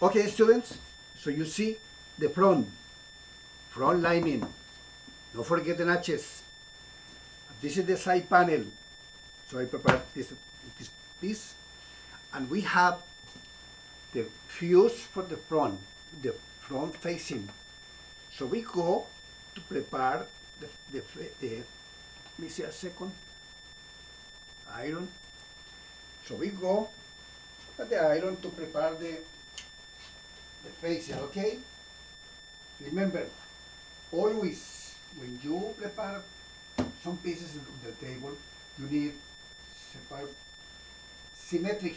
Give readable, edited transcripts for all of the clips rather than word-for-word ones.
Okay, students, so you see the front lining. Don't forget the notches. This is the side panel. So I prepared this piece. And we have the fuse for the front facing. So we go to prepare the let me see a second, iron. So we go at the iron to prepare the facing, okay? Remember, always when you prepare some pieces of the table, you need separate symmetric,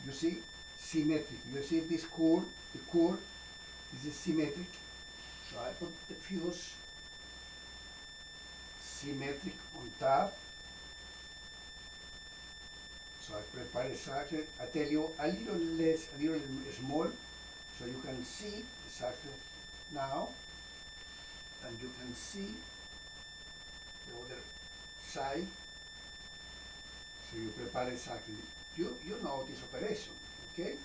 you see, symmetric. You see this core, this is symmetric. So I put the fuse symmetric on top. So I prepare exactly, I tell you a little less, a little small, so you can see exactly now, and you can see the other side. So you prepare exactly. You know this operation, okay?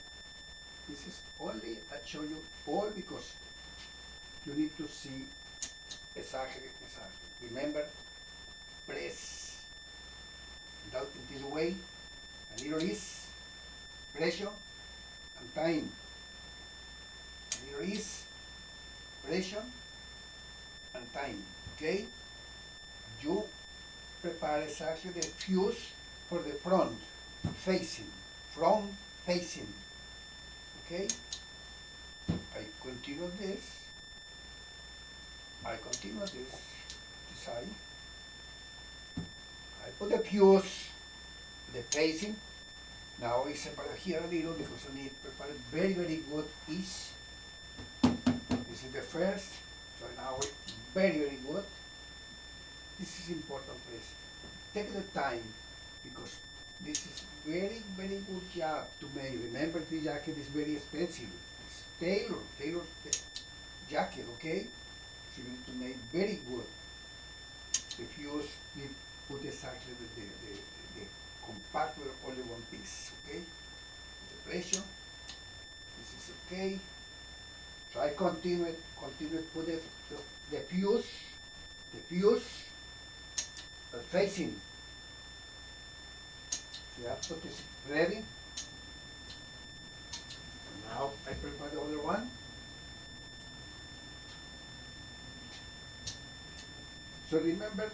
This is only I show you all because you need to see exactly. Remember, press that in this way. A little is pressure and time. A little is pressure and time. Okay? You prepare exactly the fuse for the front facing. Okay? I continue this. This side. I put the fuse, the facing. Now I separate here a little because I need to prepare very, very good each. This is the first. So now it's very, very good. This is important, please. Take the time because this is very, very good job to make. Remember, this jacket is very expensive. It's tailored jacket, okay? So you need to make very good. The fuse, we put exactly the compartment only one piece, okay? The pressure, this is okay. So I continue put the fuse facing. So I put this ready. Now I prepare the other one. So remember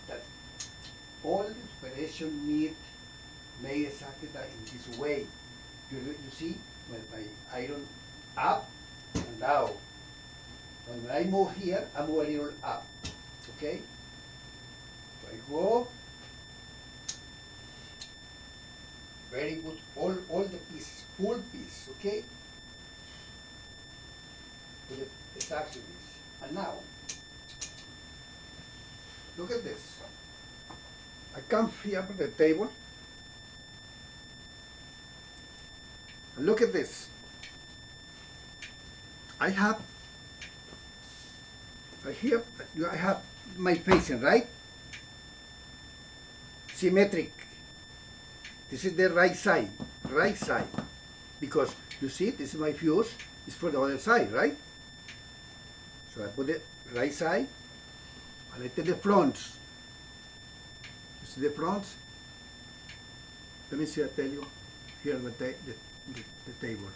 that all the operation need made exactly that in this way. You see, when I iron up and down. When I move here, I move a little up. Okay? So I go. Very good. All the pieces, full piece, okay? With the exactly this. And now, look at this. I come here to the table. And look at this. I have my facing, right? Symmetric. This is the right side. Because you see, this is my fuse, it's for the other side, right? So I put the right side, and I take the fronts. You see the fronts? Let me see, I tell you, here on the table.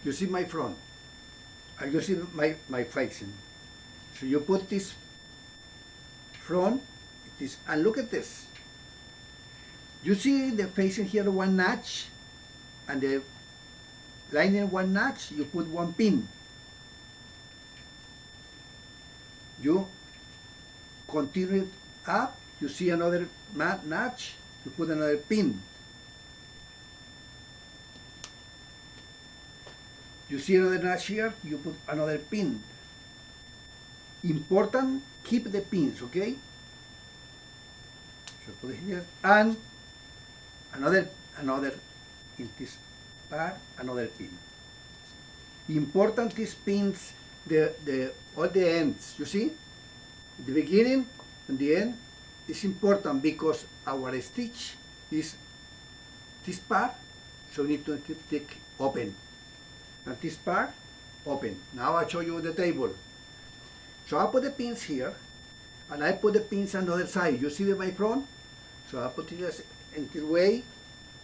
You see my front, and you see my facing. So you put this front, and look at this. You see the facing here one notch, and the lining one notch, you put one pin. You continue it up, you see another notch, you put another pin. You see another notch here, you put another pin. Important, keep the pins, okay? So put it here, and another in this part, another pin. Important, these pins, all the ends, you see? The beginning and the end is important because our stitch is this part, so we need to take open. And this part, open. Now I show you the table. So I put the pins here, and I put the pins on the other side. You see my front? So I put it in this way,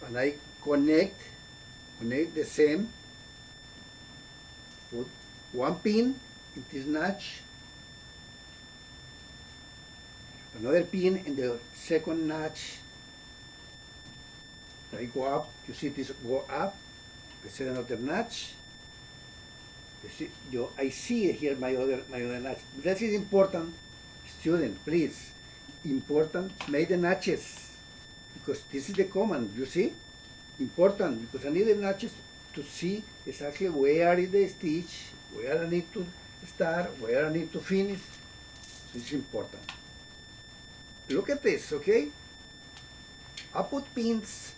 and I connect the same. Put one pin in this notch, another pin in the second notch. I go up. You see this go up. I set another notch. I see here my other notch. That is important, student. Please, important. Make the notches because this is the command. You see, important because I need the notches to see exactly where is the stitch, where I need to start, where I need to finish. So it's important. Look at this, okay? I put pins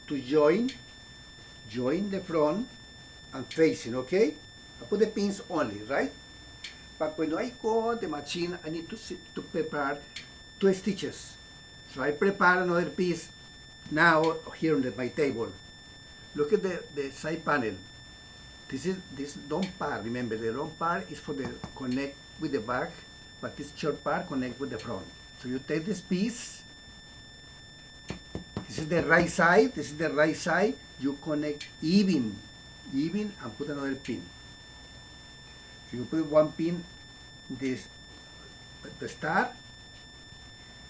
to join the front and facing, okay? I put the pins only, right? But when I go on the machine, I need to prepare 2 stitches. So I prepare another piece now here on my table. Look at the side panel. This long part. Remember, the long part is for the connect with the back, but this short part connect with the front. So you take this piece. This is the right side. This is the right side. You connect even, and put another pin. So you put one pin this at the start,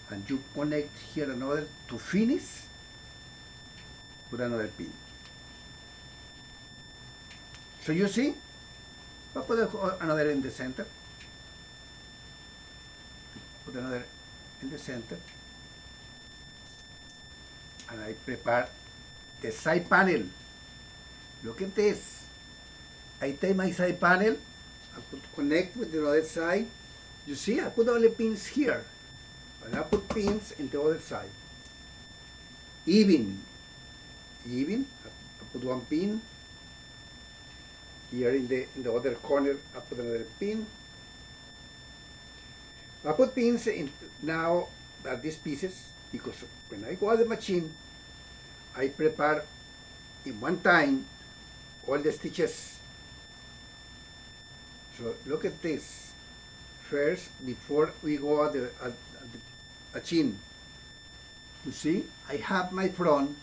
and you connect here another to finish. Put another pin. So you see, I'll put another in the center. Put another in the center. And I prepare the side panel. Look at this. I take my side panel, I put connect with the other side. You see, I put all the pins here. And I put pins in the other side. Even. I put one pin. Here in the other corner, I put another pin. I put pins in now at these pieces because when I go at the machine, I prepare in one time all the stitches. So look at this. First, before we go at the machine, you see, I have my front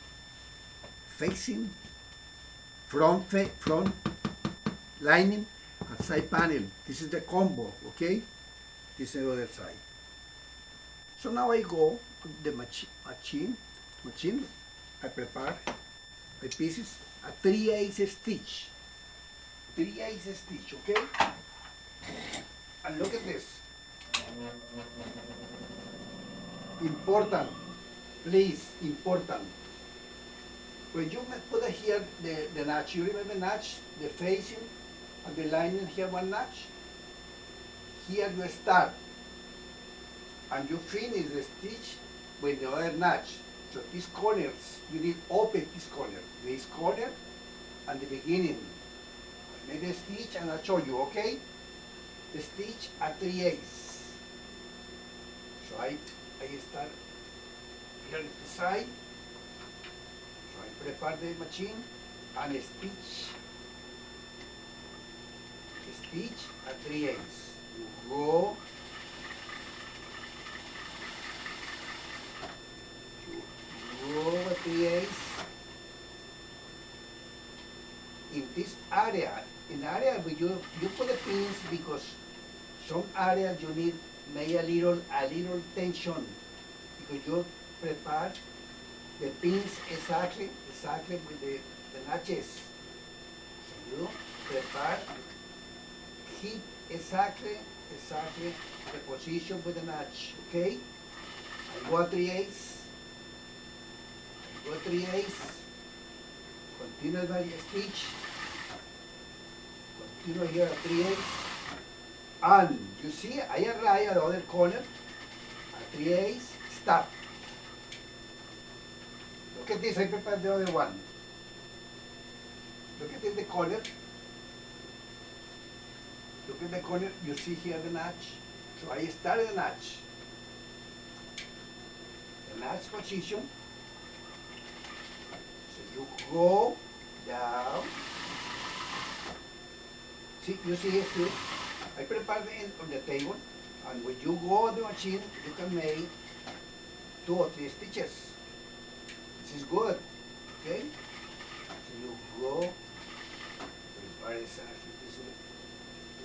facing, front lining and side panel. This is the combo, okay? This is the other side. So now I go to the machine. I prepare my pieces a 3/8 stitch. 3/8 stitch, okay? And look at this. Important, please, important. When you put here the notch, you remember notch, the facing and the lining here one notch? Here you start and you finish the stitch with the other notch. So these corners, you need open this corner and the beginning. I make a stitch and I'll show you, okay? The stitch at 3/8. So I start here at the side. So I prepare the machine and stitch at 3/8. You go, at 3/8 in this area. In area where you put the pins because some areas you need make a little tension because you prepare the pins exactly with the notches. So you prepare, keep exactly the position with the notch, okay? I go 3/8, continue my stitch, continue here at 3/8, and you see I arrive at the other corner at 3/8, stop. Look at this, I prepared the other one. Look at the corner. Look at the corner, you see here the notch. So I start the notch. The notch position. You go down. See, you see it too? I prepare the end on the table, and when you go on the machine, you can make 2 or 3 stitches. This is good, okay? So you go, prepare exactly this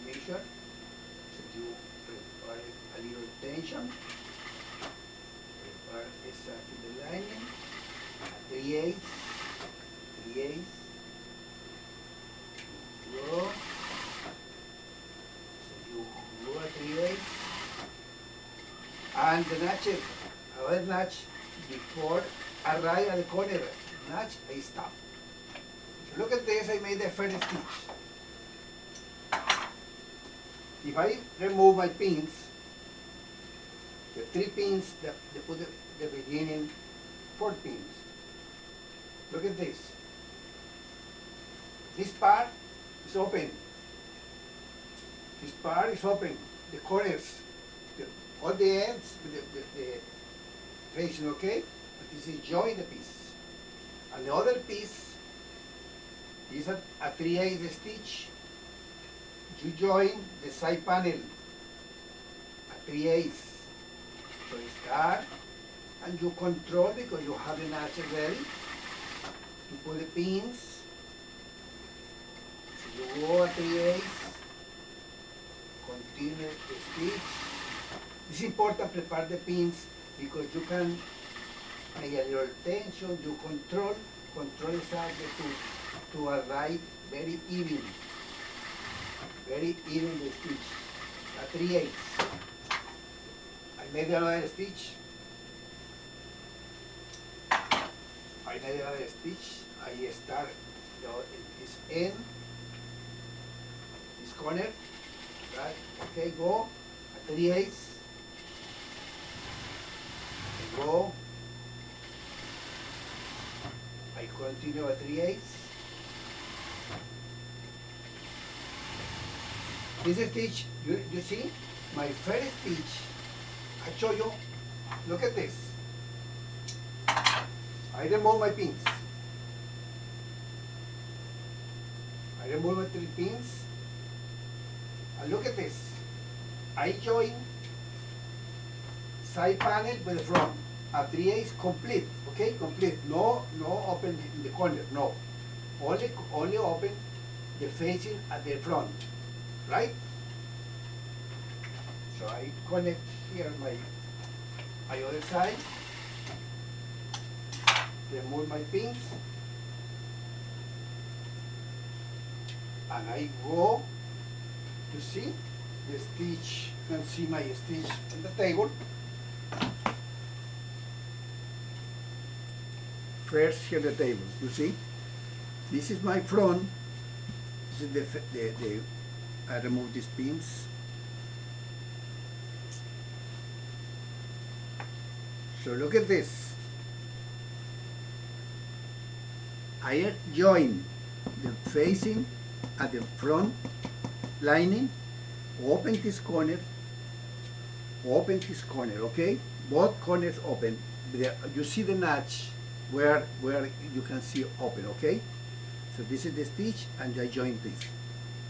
measure. So you prepare a little tension, prepare exactly the lining, 3/8, 3/8. Go. You go at 3/8, and the notches, our notch before arrive at the corner notch, I stop. Look at this, I made the first stitch. If I remove my pins, the 3 pins that they put the beginning 4 pins. Look at this. This part is open. This part is open. The corners, all the ends, the facing, okay? But this is join the piece. And the other piece is a 3/8 stitch. You join the side panel at 3/8. So you start and you control because you have the notch ready to put the pins. So you go at 3/8, continue the stitch. It's important to prepare the pins because you can make a little tension, you control exactly to arrive very even the stitch at 3/8. I made another stitch. I start this end, this corner, right? Okay, go at 3/8. Go. I continue at 3/8. This stitch, you see, my first stitch, I show you, look at this. I remove my pins. I remove my 3 pins. And look at this. I join side panel with the front. At 3/8 complete, okay, complete. No open in the corner, no. Only open the facing at the front, right? So I connect here my other side. Remove my pins. And I go to see the stitch. You can see my stitch on the table. First here the table, you see? This is my front. This is I remove these pins. So look at this. I join the facing at the front lining, open this corner, okay? Both corners open. You see the notch where you can see open, okay? So this is the stitch and I join this,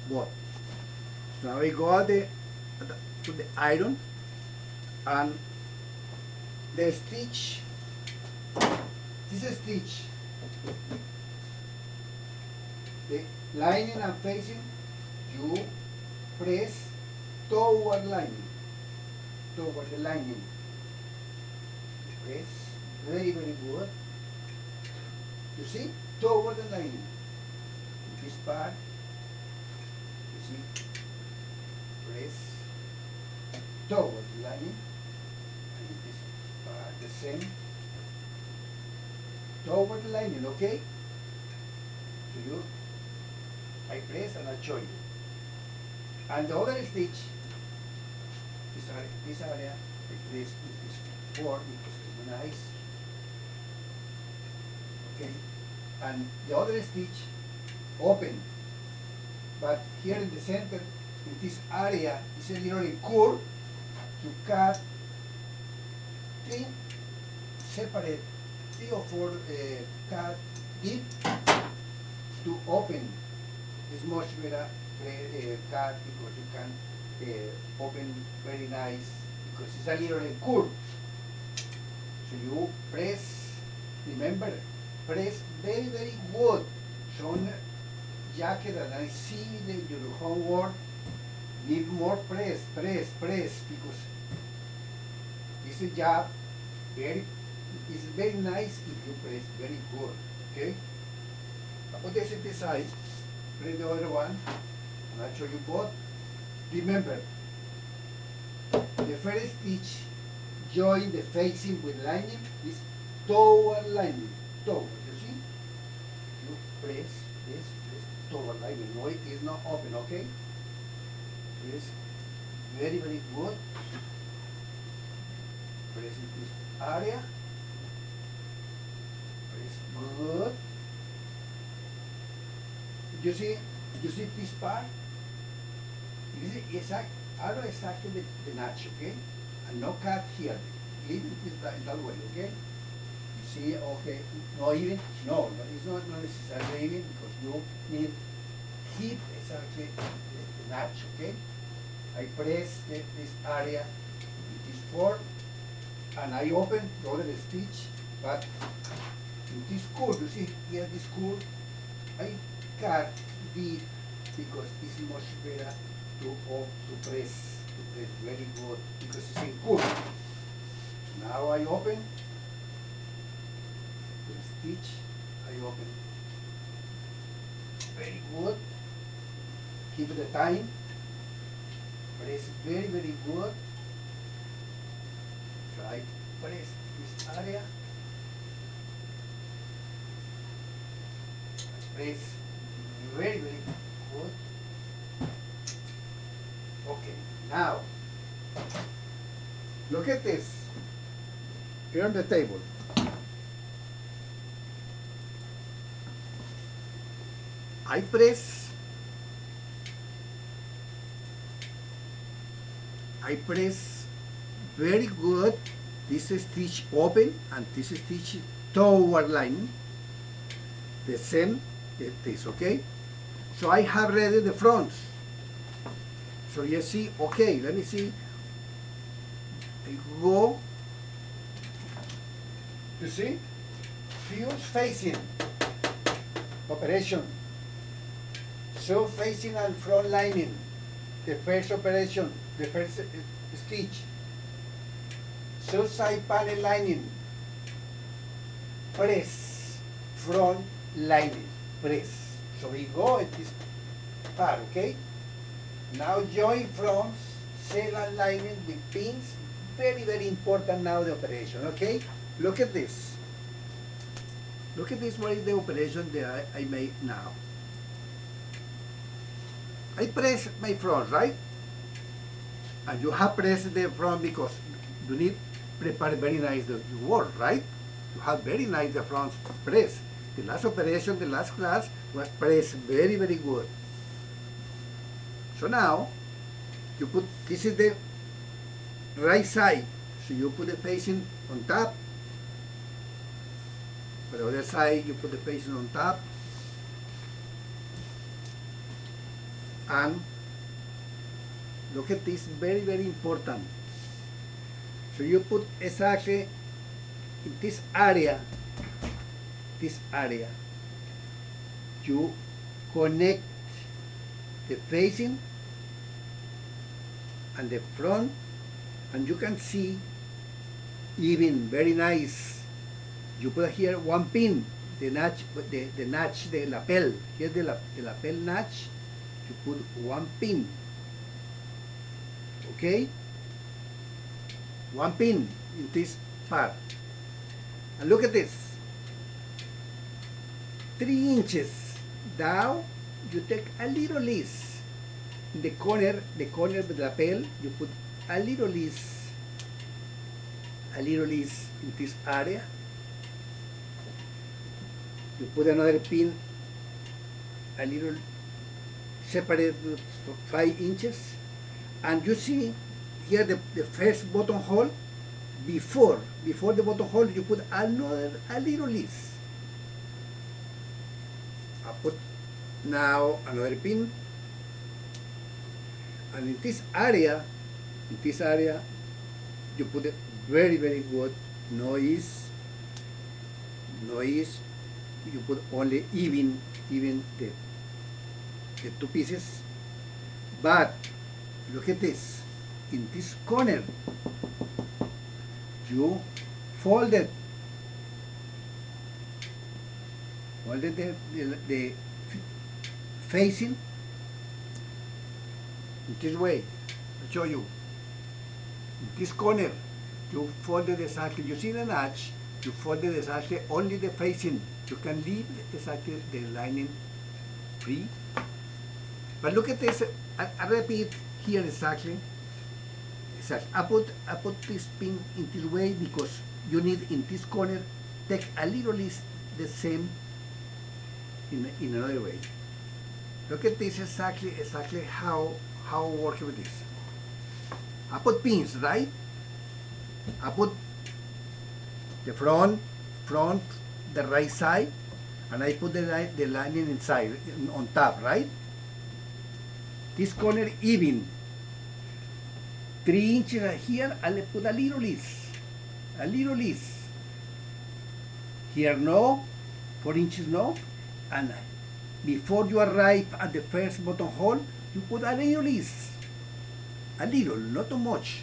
both. So now I go to the iron and the stitch, this is stitch, the lining and facing, you press toward the lining. Press very good. You see, toward the lining. This part, you see, press toward the lining, and this part the same, toward the lining, okay? So I press and I show you. And the other stitch, this area, this form, because it's nice. Okay, and the other stitch open, but here in the center, in this area, is a little curve to cut 3 separate 3 or 4 cut deep to open this much better card because you can open very nice because it's a little curved. So you press, remember, press very, very good. Some jacket that I see your homework need more press, because this is job is very nice if you press very good, okay? I put this at the side, press the other one, and I'll show you both. Remember, the first stitch join the facing with lining is toward lining, toward, you see? You press, toward lining, no, it is not open, okay? Press very, very good. Press in this area. Press good. You see this part? This is exactly the notch, okay? And no cut here. Leave it that way, okay? You see, okay, no even, no, it's not necessarily even because you need keep exactly the notch, okay? I press this area with this fork and I open the other stitch, but in this curve, you see here this curve, I cut deep because it's much better to press very good because it's in curve. Now I open the stitch, I open very good, keep the time, press very, very good, try press this area, press very, very good. Okay, now look at this here on the table. I press very good this stitch open and this stitch toward line, the same this, okay? So I have ready the fronts. So you see, okay, let me see. I go, you see, fuse facing operation. So facing and front lining, the first operation, the first stitch. So side panel lining, press, front lining, press. So we go at this part, okay? Now join fronts, cell and lining with pins. Very, very important now the operation, okay? Look at this. Look at this, what is the operation that I made now. I press my front, right? And you have pressed the front because you need prepare very nice the work, right? You have very nice the front press. The last operation, the last class was pressed very, very good. So now, you put, this is the right side. So you put the facing on top. For the other side, you put the facing on top. And look at this, very, very important. So you put exactly in this area, you connect the facing and the front, and you can see even very nice. You put here one pin, the notch, the lapel. Here's the lapel notch. You put one pin, okay? One pin in this part. And look at this. 3 inches down, you take a little list. In the corner of the lapel, you put a little list in this area. You put another pin, a little separate 5 inches, and you see here the first buttonhole. Before the buttonhole, you put a little list. put now another pin, and in this area, you put a very good noise. You put only even the two pieces. But look at this. In this corner, you folded the facing in this way. I'll show you. In this corner, you folded exactly. You see the notch. You folded exactly only the facing. You can leave exactly the lining free. But look at this. I repeat here exactly. I put this pin in this way because you need in this corner take a little less the same in another way. Look at this exactly how work with this. I put pins, right? I put the front, the right side, and I put the lining inside, on top, right? This corner even. 3 inches right here, I'll put a little less. Here no, 4 inches no, and before you arrive at the first buttonhole, you put a little less. A little, not too much.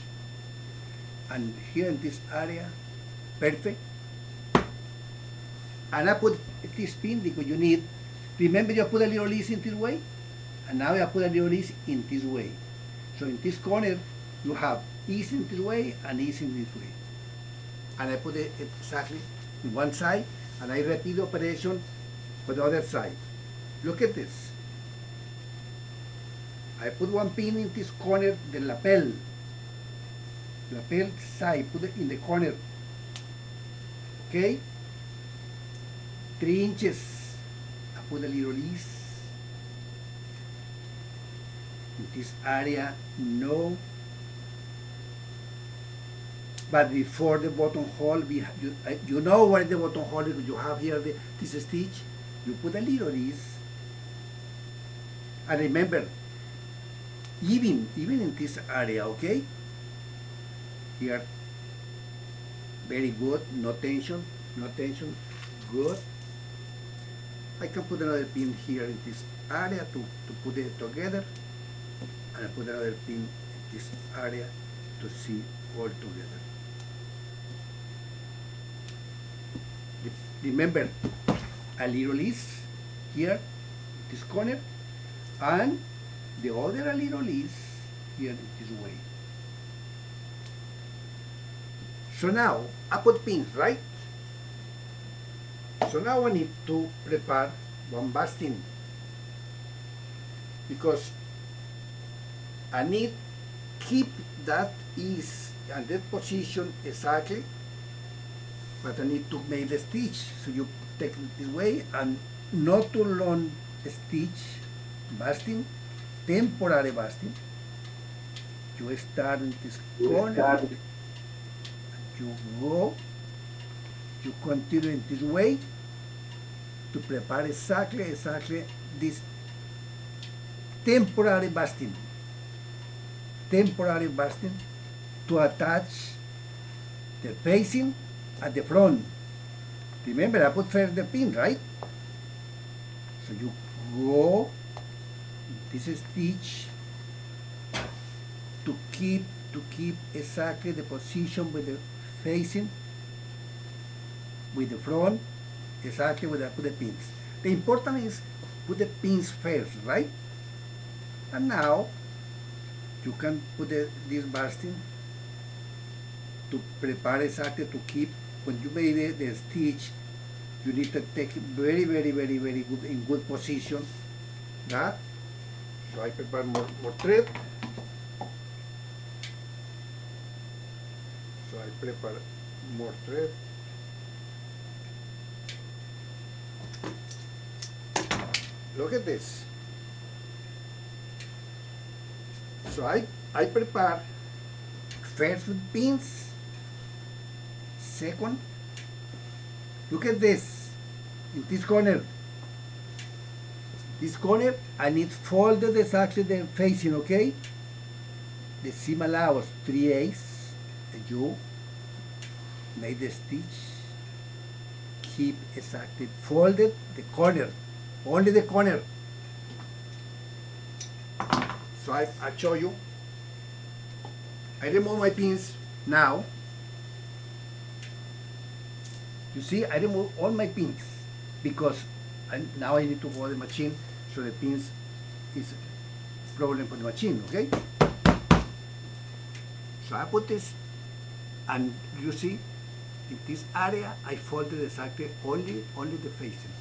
And here in this area, perfect. And I put this pin because you need, remember you put a little less in this way? And now I put a little less in this way. So in this corner, you have ease in this way and ease in this way. And I put it exactly in one side, and I repeat the operation for the other side. Look at this. I put one pin in this corner, the lapel side, put it in the corner. Okay? 3 inches. I put a little ease. In this area, no. But before the buttonhole, you know where the buttonhole is. You have here this stitch. You put a little ease. And remember, even in this area, okay? Here, very good. No tension. Good. I can put another pin here in this area to put it together. And I put another pin in this area to see all together. Remember, a little is here, this corner, and the other a little is here this way. So now, I put pins, right? So now I need to prepare one basting because I need keep that is at that position exactly, but I need to make the stitch. So you take it this way and not too long stitch, basting, temporary basting. You start in this corner, you go, you continue in this way to prepare exactly this temporary basting to attach the facing at the front. Remember, I put first the pin, right? So you go this stitch to keep exactly the position with the facing, with the front, exactly where I put the pins. The important is put the pins first, right? And now you can put this basting to prepare exactly to keep. When you made the stitch, you need to take it very good in good position. That. So I prepare more thread. So I prepare more thread. Look at this. So I prepare first with pins. Second, look at this, in this corner, This corner, I need folded exactly the facing, okay? The seam allows 3/8, and you make the stitch, keep exactly folded the corner, only the corner. So I show you. I remove my pins now. You see, I remove all my pins because now I need to hold the machine, so the pins is problem for the machine, okay? So I put this, and you see, in this area, I folded exactly only the facing.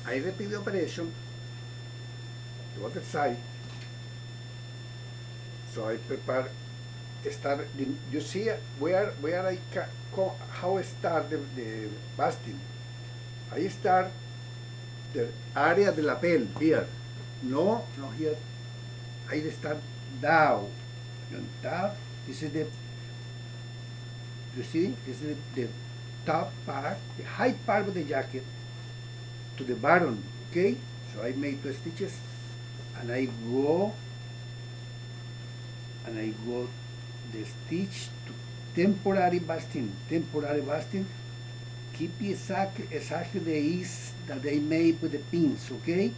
I repeat the operation, the other side. So I prepare, start, you see where I how I start the basting. I start the area de lapel here. No here. I start down. Down. This is the, you see, this is the top part, the high part of the jacket to the bottom, okay? So I make 2 stitches, and I go the stitch to temporary basting, keep exactly the ease that they made with the pins, okay?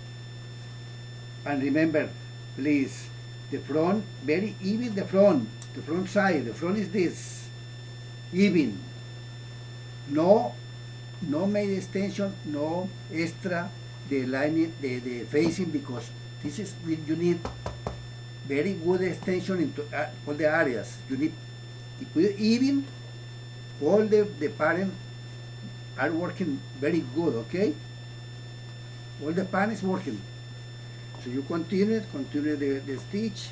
And remember, please, the front, very even the front side, the front is this, even. No made extension, no extra the lining, the facing, because this is when you need very good extension into all the areas. You need, if you even, all the parent are working very good, okay? All the parent is working. So you continue the stitch,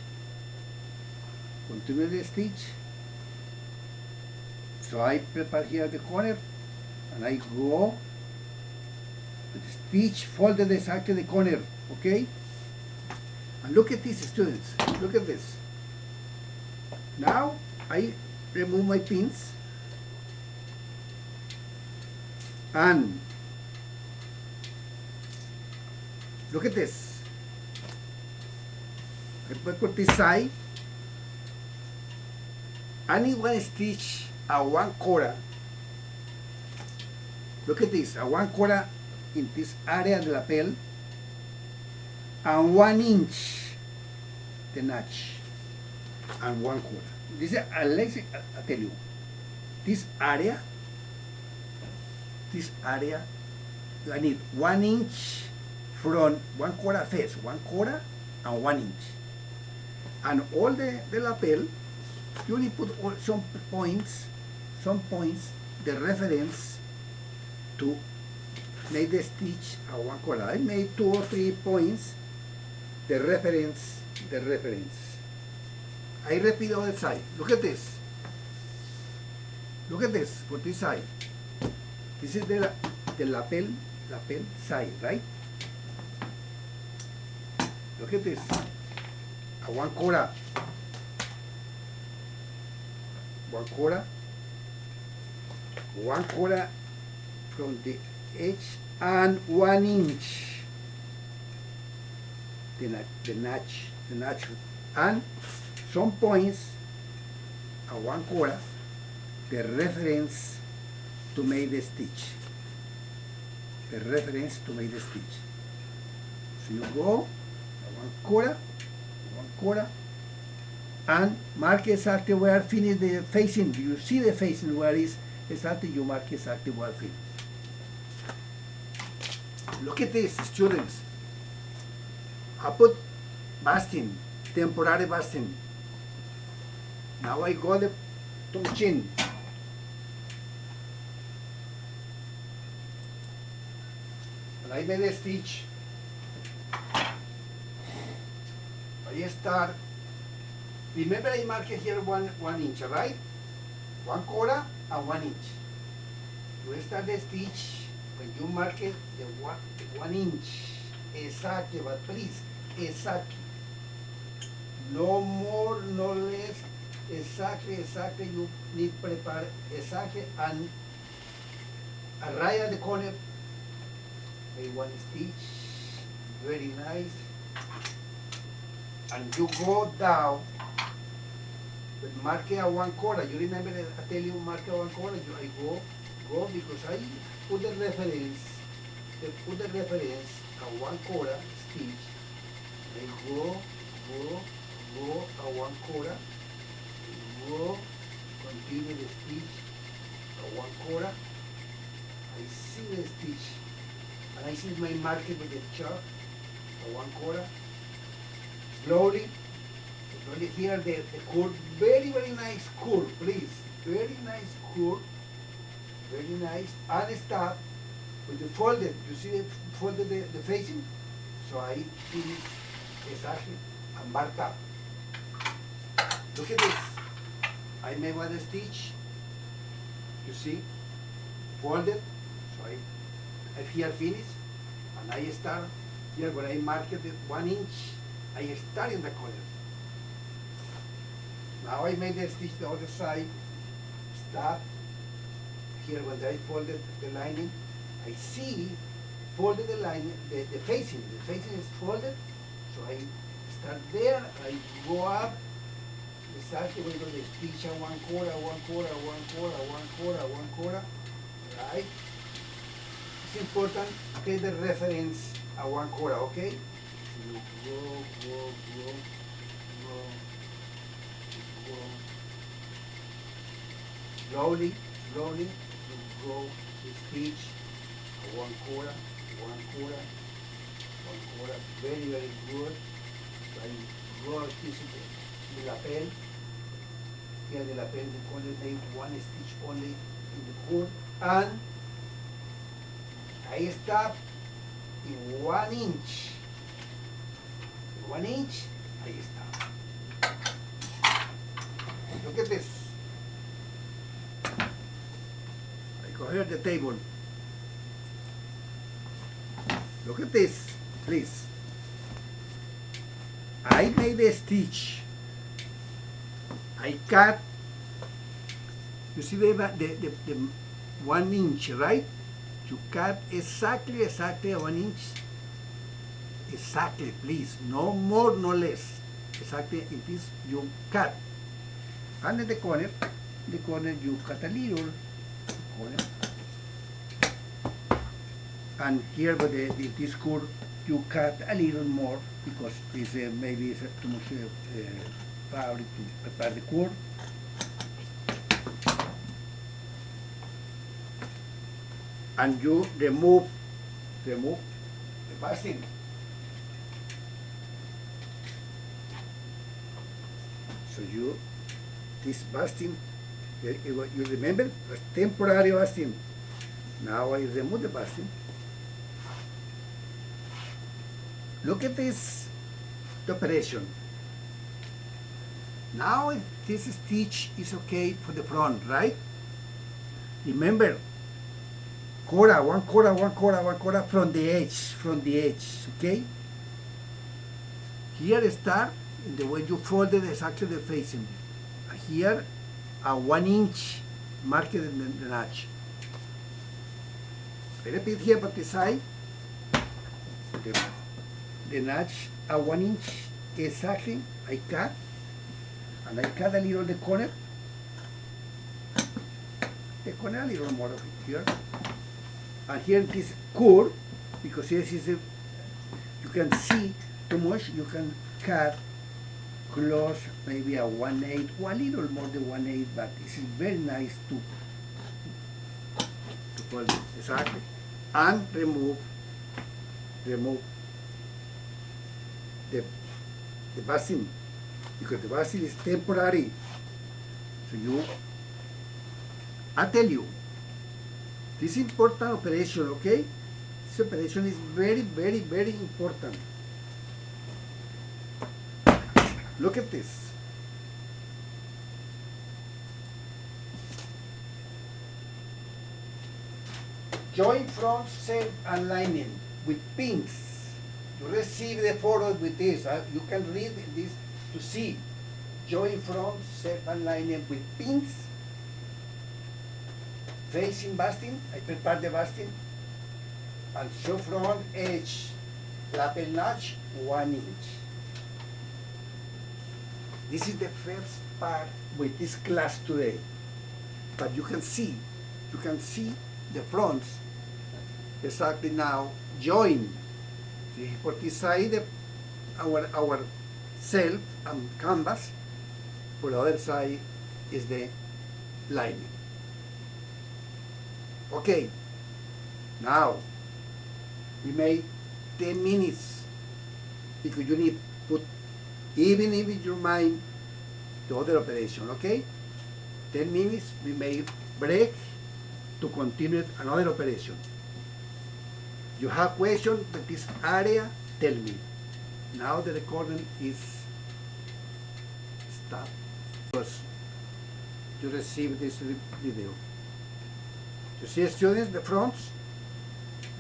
continue the stitch. So I prepare here the corner, and I go with the stitch folded exactly the corner, okay? And look at this, students, look at this. Now I remove my pins, and look at this. I put this side, I need 1 stitch at 1/4. Look at this, at 1/4 in this area of the lapel, and 1 inch the notch, and 1/4. This is, I tell you, this area, I need 1 inch from 1/4 face, 1/4 and 1 inch. And all the lapel, you need to put some points, the reference to make the stitch at 1/4. I made 2 or 3 points, the reference. I repeat the other side. Look at this. Look at this for this side. This is the lapel side, right? Look at this. At 1/4. 1/4 from the edge, and 1 inch the notch, and some points at 1/4, the reference to make the stitch. So you go at 1/4, and mark exactly where finish the facing. You see the facing where is exactly, you mark exactly where finish. Look at this, students. I put basting, temporary basting. Now I go to machine. And I made a stitch. I start. Remember, I marked here 1 inch, right? 1/4 and 1 inch. You start the stitch when you mark it the 1 inch. Exactly, but please, exactly. No more, no less. Exactly. You need to prepare exactly, and right at the corner, make 1 stitch, very nice. And you go down with marque a 1/4. You remember I tell you marque a 1/4? I go because I put the reference, a 1/4 stitch. I go a 1/4, go, continue the stitch, a 1/4. I see the stitch, and I see my marker with the chalk, a 1/4. Slowly here the curve, very nice curve, please, very nice curve, very nice, and start with the folded. You see the folded the facing? So I finish exactly and mark up. Look at this. I made one stitch. You see, folded. So I here finish, and I start here when I mark it 1 inch. I start in the corner. Now I made the stitch the other side. Stop. Here when I folded the lining, I see folded the lining, the facing. The facing is folded. So I start there. I go up. Exactly where the stitch a 1/4, 1/4, 1/4, 1/4, 1/4. Right. It's important. Okay, the reference a 1/4. Okay. You go. Slowly, you go the stitch, a 1/4, 1/4, 1/4, very good. I go this the lapel. Here the lapel, the only make one stitch only in the curve, and I stop in 1 inch. 1 inch, I stop. Look at this. I go here at the table. Look at this, please. I made a stitch. I cut. You see the 1 inch, right? You cut exactly 1 inch. Exactly, please. No more, no less. Exactly, it is you cut. And in the corner you cut a little corner. And here with this curve, you cut a little more because it's maybe it's too much fabric to prepare the curve. And you remove the basting. So this basting, you remember, was temporary basting. Now I remove the basting. Look at this operation. Now this stitch is okay for the front, right? Remember, 1/4 from the edge, okay? Here start in the way you folded exactly the facing. Here a 1 inch marked in the notch. I repeat here but the side. The notch a 1 inch exactly. I cut, and I cut a little the corner. The corner a little more of it here. And here it is curve, because this is you can see too much. You can cut close, maybe a 1/8, or a little more than 1/8, but this is very nice to fold it exactly, and remove the basting, because the basting is temporary. So I tell you, this is important operation, okay? This operation is very important. Look at this. Join front, seam, and lining with pins. You receive the photo with this. You can read this to see. Join front, seam, and lining with pins. Facing basting, I prepare the basting, and show front edge lapel notch 1 inch. This is the first part with this class today. But you can see the fronts exactly now join. See, for this side, our self and canvas. For the other side is the lining. Okay, now we made 10 minutes because you need put even in your mind the other operation, okay? 10 minutes, we made break to continue another operation. You have question with this area, tell me. Now the recording is stopped. Because you receive this video. You see, students, the fronts,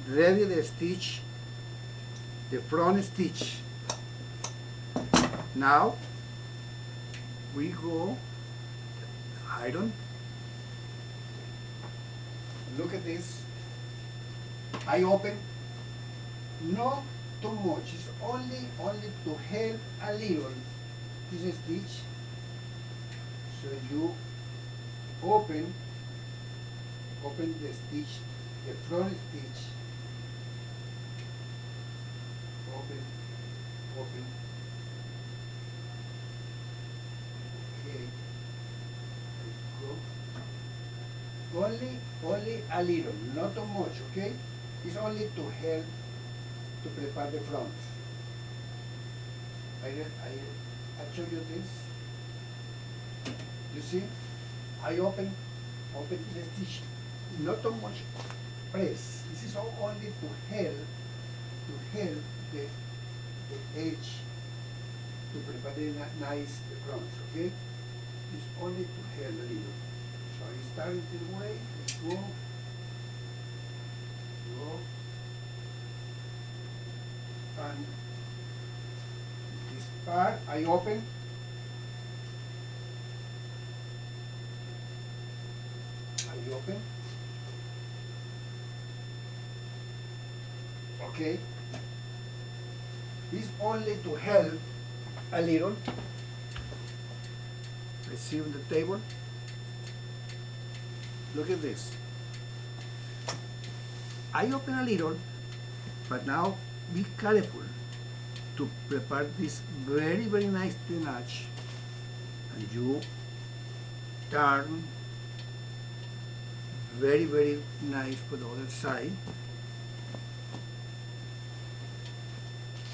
ready the stitch, the front stitch. Now we go iron. Look at this. I open, not too much, it's only to help a little this stitch. So you open the stitch, the front stitch, open, okay, go. Only a little, not too much, okay? It's only to help to prepare the fronts. I show you this. You see, I open the stitch, not too much press. This is only to help the edge to prepare the nice fronts, okay? It's only to help a little. So I start this way, go, and this part I open. Okay. This only to help a little. I see on the table. Look at this. I open a little, but now be careful to prepare this very, very nice notch, and you turn very, very nice for the other side.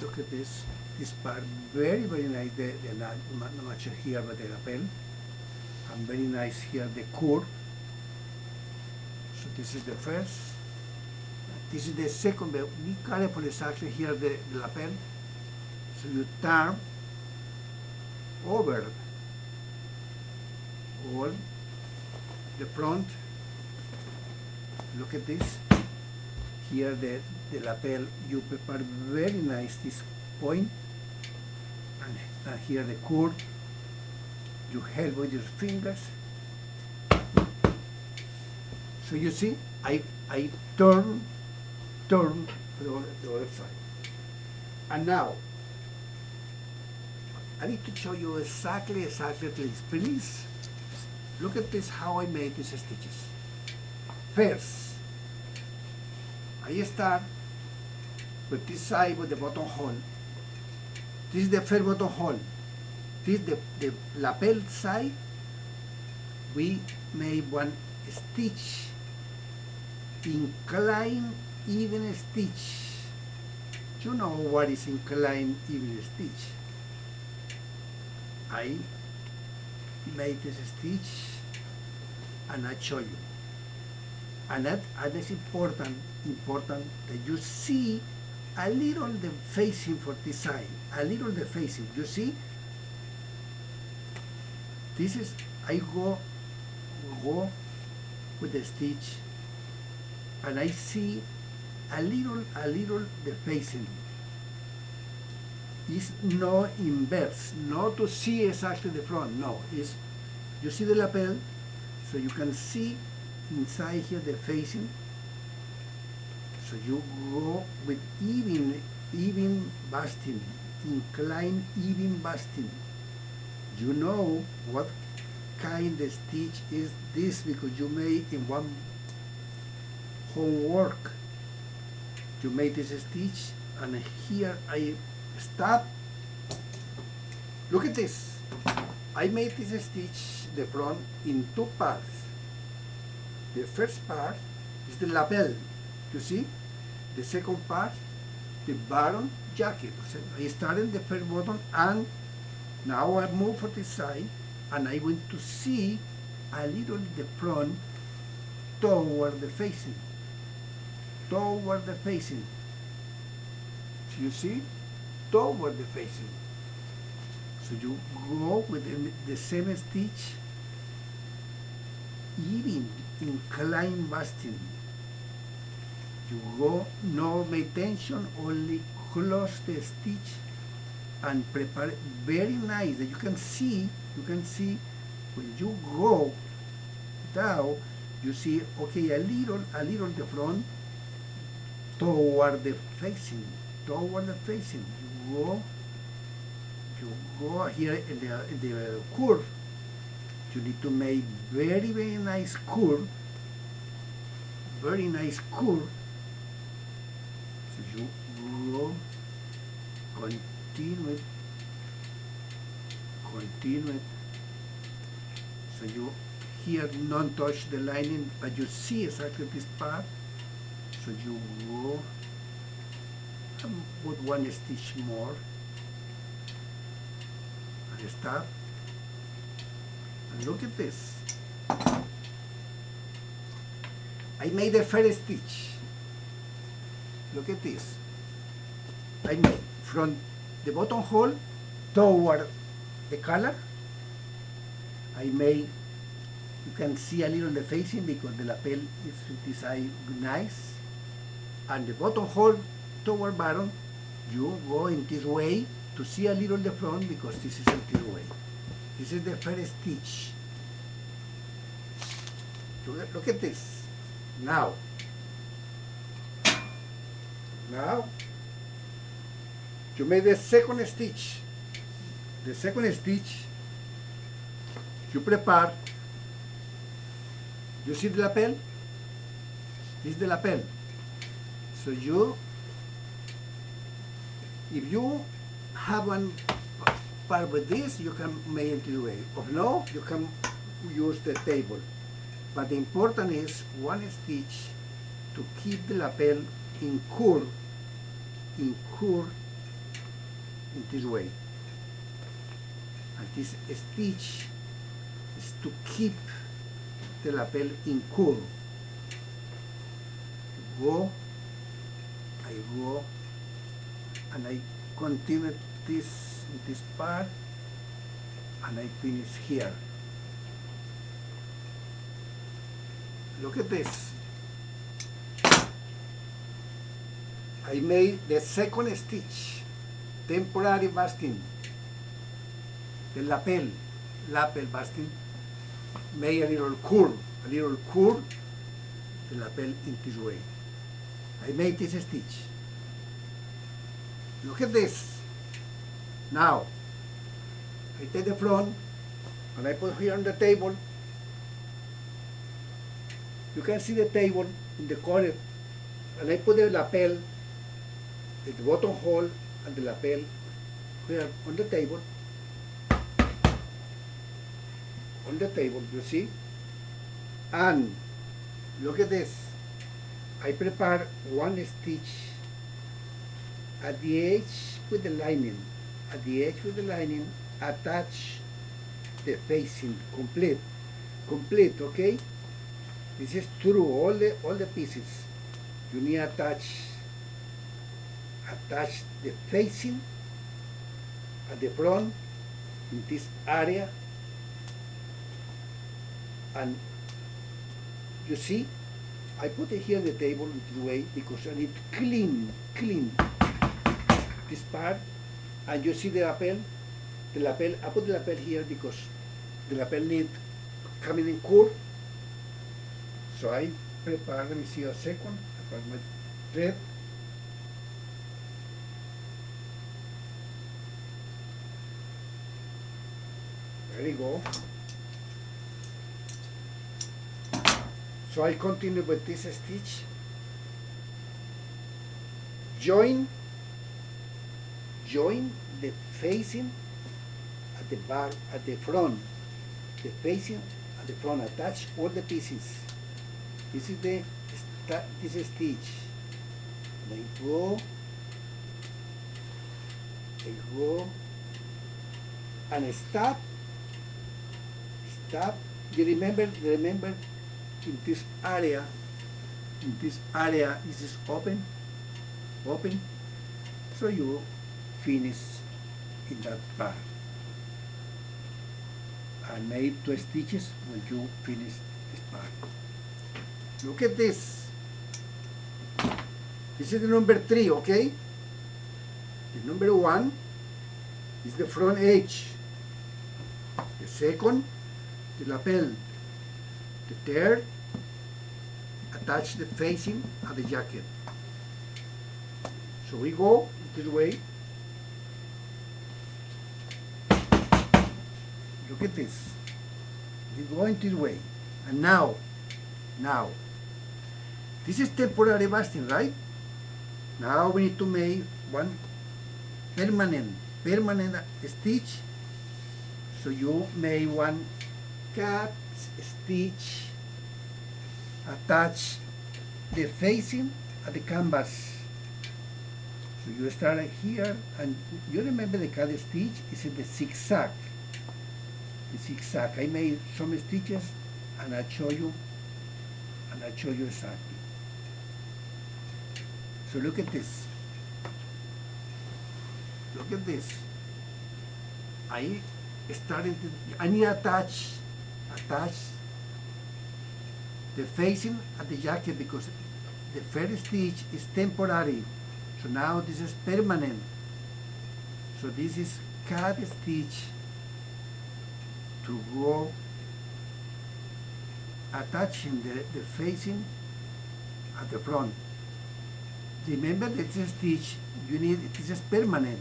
Look at this part, very, very nice, the notch here by the lapel, and very nice here the curve. So this is the first. This is the second, but be careful, it's actually here the lapel. So you turn over all the front. Look at this. Here the lapel, you prepare very nice this point, and here the curve. You help with your fingers. So you see, I turn to the other side. And now, I need to show you exactly this. Please, look at this, how I made these stitches. First, I start with this side with the buttonhole. This is the first buttonhole. This is the lapel side. We made one stitch, incline even stitch. You know what is incline even stitch. I made this stitch and I show you. And that is important that you see a little the facing for this side, a little the facing. You see, this is, I go with the stitch, and I see a little the facing. It's no inverse, not to see exactly the front. No, it's, you see the lapel, so you can see inside here the facing. So you go with even even basting, incline even basting. You know what kind of stitch is this because you made in one homework. You made this stitch, and here I stop. Look at this. I made this stitch, the front, in two parts. The first part is the lapel, you see? The second part, the bottom jacket. So I started the first button, and now I move for the side, and I want to see a little the front toward the facing. Toward the facing. So you see? Toward the facing. So you go with the same stitch, even incline basting. You go, no make tension, only close the stitch and prepare very nice. You can see when you go down, you see, okay, a little the front toward the facing. You go here in the curve. You need to make very nice curve. Very nice curve. So you go, continue it. So you here don't touch the lining, but you see exactly this part. So you go and put one stitch more and stop. And look at this. I made the first stitch. Look at this. I made from the buttonhole toward the collar. I made, you can see a little the facing because the lapel is designed nice. And the buttonhole toward bottom, you go in this way to see a little the front because this is in this way. This is the first stitch. Look at this. Now, you made the second stitch. The second stitch, you prepare, you see the lapel? This is the lapel. So if you have one part with this, you can make it this way. If no, you can use the table. But the important is one stitch to keep the lapel in curve in this way. And this stitch is to keep the lapel in curve. I go, and I continue this part, and I finish here. Look at this. I made the second stitch, temporary basting, the lapel basting, made a little curve, the lapel in this way. I made this stitch. Look at this. Now, I take the front, and I put here on the table. You can see the table in the corner, and I put the lapel, the buttonhole, and the lapel here on the table. You see? And look at this. I prepare one stitch at the edge with the lining. Attach the facing complete, okay? This is true, all the pieces. You need to attach the facing at the front in this area, and you see, I put it here on the table in this way because I need to clean this part. And you see the lapel, I put the lapel here because the lapel need coming in curve. So I prepare, let me see a second, I put my thread, There you go. So I continue with this stitch. Join the facing at the back, at the front. The facing at the front. Attach all the pieces. This is the this is stitch. And I go, and stop. You remember in this area, this is open, so you finish in that part. And make 2 stitches when you finish this part. Look at this. This is the number 3, okay? The number 1 is the front edge. The second, the lapel. The third, attach the facing of the jacket. So we go this way. Look at this. We go in this way. And now, this is temporary basting, right? Now we need to make one permanent stitch. So you make one cut stitch, attach the facing at the canvas. So you start here, and you remember the cut stitch is in the zigzag. The zigzag. I made some stitches, and I'll show you exactly. So look at this. Look at this. I need to attach the facing at the jacket, because the first stitch is temporary. So now this is permanent. So this is cut stitch to go attaching the facing at the front. Remember that this stitch you need, this is permanent.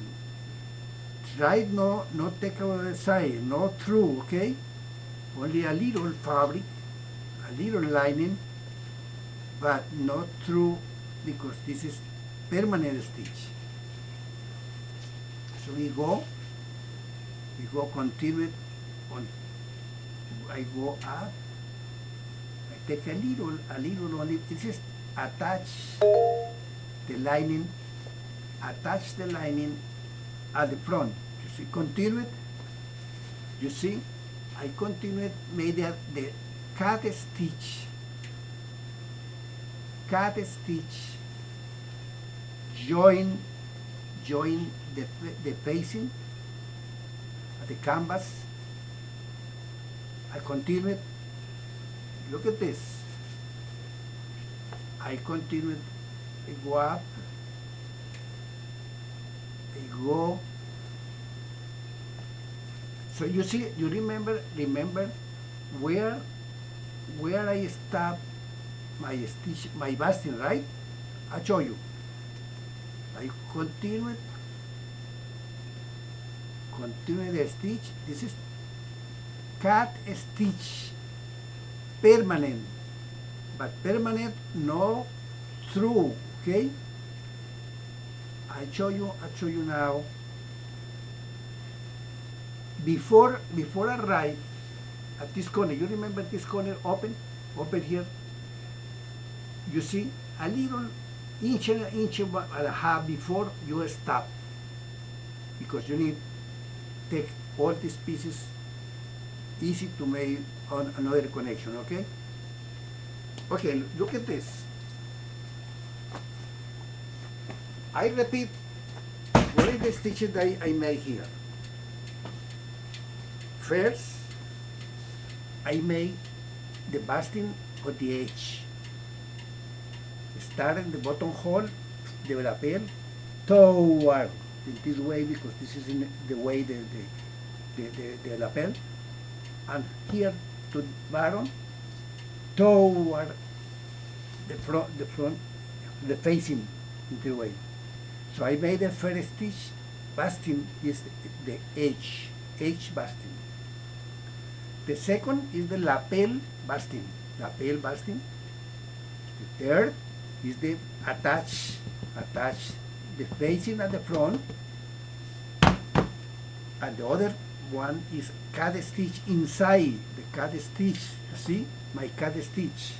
Try not take away the side, not through, okay? Only a little fabric, a little lining, but not through, because this is permanent stitch. So we go continue on. I go up, I take a little only. This is attach the lining at the front. You see, continue it. You see, I continued, made the cut stitch, join the facing at the canvas. I continued. Look at this. I continued. I go up. I go. So you see, you remember where I stop my stitch, my basting, right? I show you. I continue the stitch. This is cut stitch, permanent, but permanent no through, okay? I'll show you now. Before I arrive at this corner, you remember this corner open here? You see, a little inch and a half before you stop, because you need to take all these pieces easy to make on another connection, okay? Okay, look at this. I repeat, what is the stitches that I made here? First, I make the basting on the edge. Start in the bottom hole, the lapel, toward in this way, because this is in the way the lapel, and here to bottom, toward the front, the facing in the way. So I made the first stitch. Basting is the edge basting. The second is the lapel busting. Lapel busting. The third is the attach the facing at the front, and the other one is cut stitch inside the cut stitch. You see my cut stitch.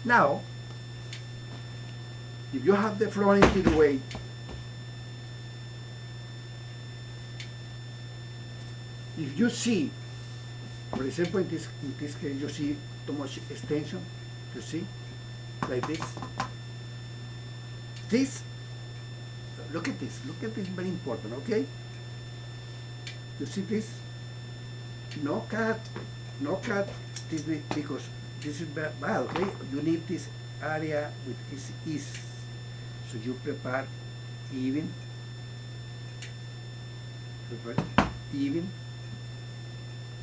Now, if you have the front into the way, if you see, for example, in this case, you see too much extension, you see, like this. This, look at this, very important, okay? You see this? No cut, this because this is bad, okay? You need this area with this ease. So you prepare even,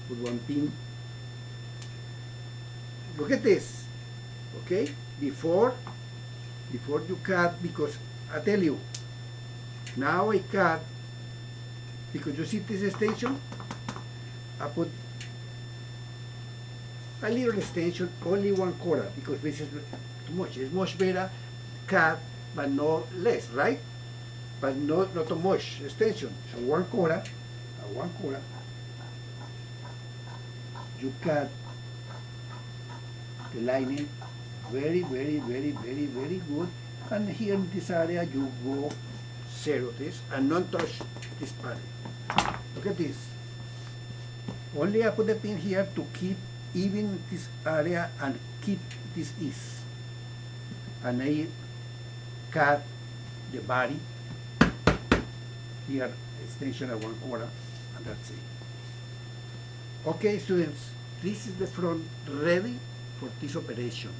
with one pin. Look at this, okay? Before you cut, because I tell you, now I cut, because you see this extension, I put a little extension, only 1/4, because this is too much. It's much better cut, but no less, right? But not too much extension. So 1/4, you cut the lining very good, and here in this area you go zero this and not touch this part. Look at this. Only I put the pin here to keep even this area and keep this ease. And I cut the body here, extension at 1/4, and that's it. Okay, students, this is the front ready for this operation.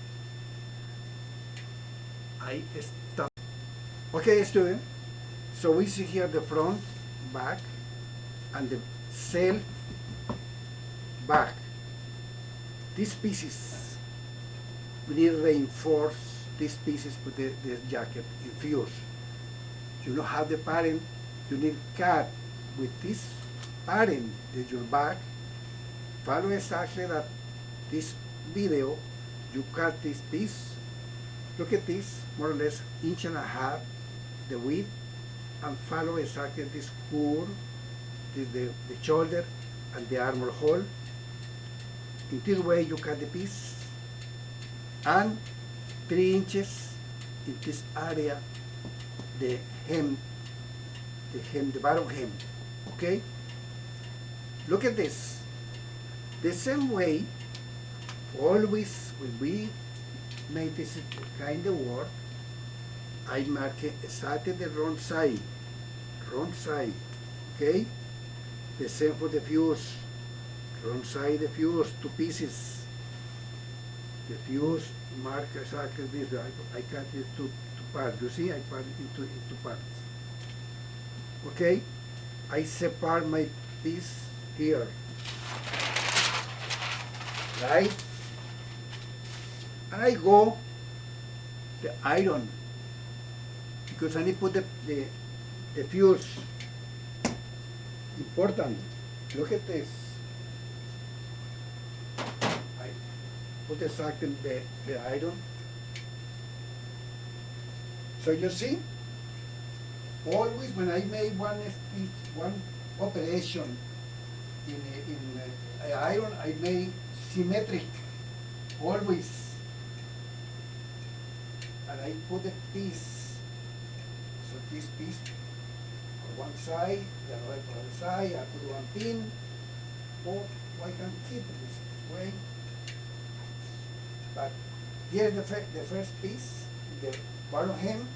I stop. Okay, student, so we see here the front, back, and the self back. These pieces, we need to reinforce these pieces with the jacket infused. You don't have the pattern, you need cut with this pattern that your back. Follow exactly that this video, you cut this piece. Look at this, more or less 1.5 inches the width, and follow exactly this curve, the shoulder and the armor hole. In this way you cut the piece, and 3 inches in this area, the hem, the bottom hem, okay? Look at this. The same way, always when we make this kind of work, I mark exactly the wrong side, okay? The same for the fuse, wrong side the fuse, 2 pieces. The fuse mark exactly this. I cut it two parts. You see, I cut it into 2 parts. Okay, I separate my piece here, right? And I go the iron, because I need to put the fuse. Important. Look at this. I put exactly the iron. So you see, always when I make one operation in iron, I make symmetric, always. And I put the piece, so this piece on one side, the other on the other side, I put one pin, or I can keep it this way. But here the first piece, the bottom hem,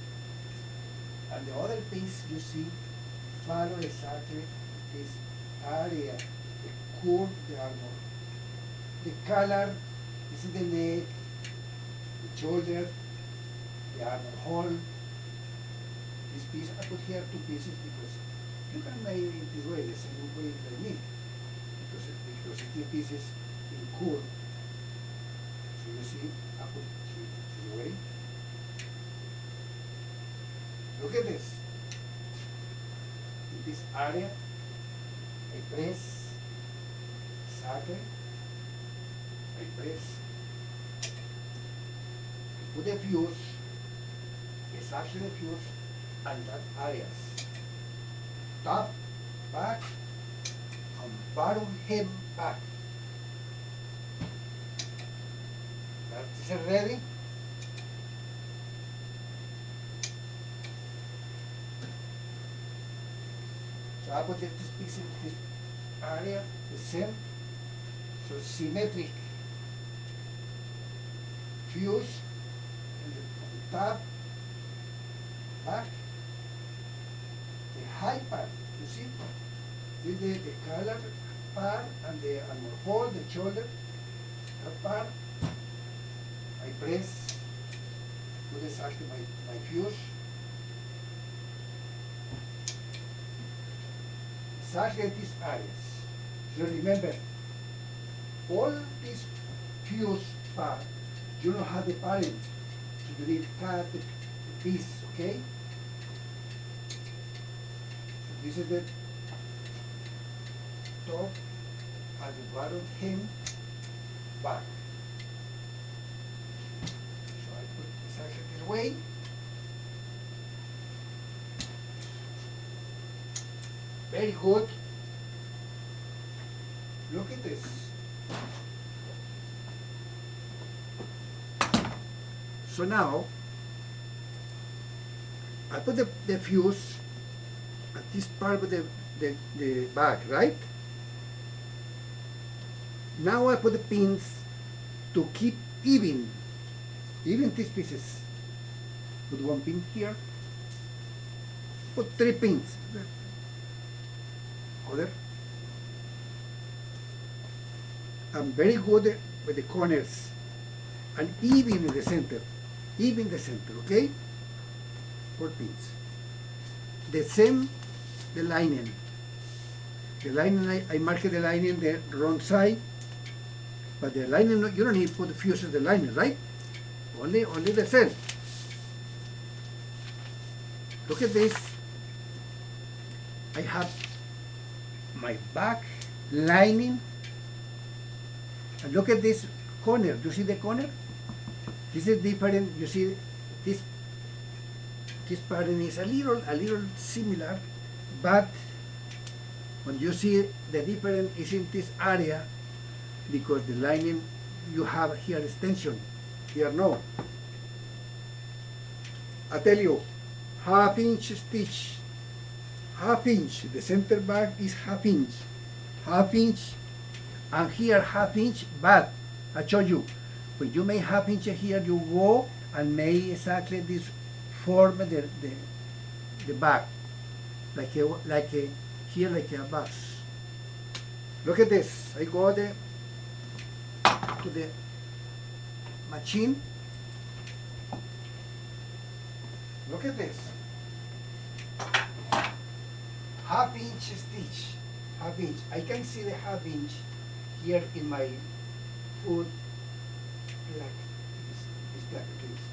and the other piece, you see, follow exactly this area, the curve, the armor. The color, this is the neck, the shoulder, the armor hole. This piece, I put here 2 pieces because you can make it this way, the same way like me, because it's 2 pieces in curve. So you see, I put this way. Look at this. In this area, I press, exactly. I press. Put the fuse, exactly the fuse, and that areas. Top, back, and bottom hem back. That is it ready? So I put this piece in this area, the same, so symmetric. Fuse, and the top, back, the high part, you see? See the color part and the armor the shoulder, that part. I press, put exactly my fuse. Exactly these areas. So remember, all these fuse part, you don't have the parent, so you need to cut the piece, okay? So this is the top and the bottom hem back. So I put exactly this way. Very good. Look at this. So now, I put the fuse at this part of the bag, right? Now I put the pins to keep even these pieces. Put one pin here, put 3 pins. Other. I'm very good with the corners and even in the center, okay? 4 pins. The same, the lining. The lining, I marked the lining the wrong side, but the lining, you don't need to put the fuse in the lining, right? Only the cell. Look at this. I have my back lining, and look at this corner. You see the corner? This is different. You see this pattern is a little similar, but when you see the difference is in this area, because the lining you have here is tension, here no. I tell you, 1/2 inch stitch, 1/2 inch, the center back is 1/2 inch, 1/2 inch, and here 1/2 inch, but I told you, when you make 1/2 inch here, you go and make exactly this form the back, like a here like a bus. Look at this. I go to the machine. Look at this. 1/2 inch stitch. 1/2 inch. I can see the 1/2 inch here in my foot plaque. This plaque, please.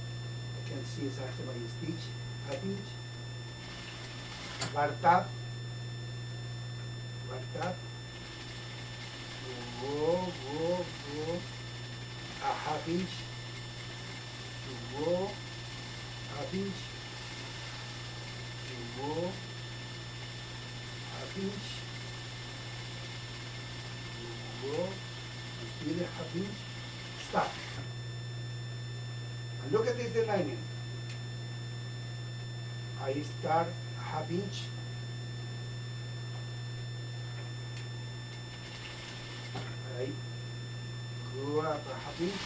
I can see exactly my stitch. 1/2 inch. Bar tap. Go. A 1/2 inch. Go. 1/2 inch. Go. 1/2 inch. Go. Until 1/2 inch. Stop. And look at this lining. I start 1/2 inch. I go up 1/2 inch.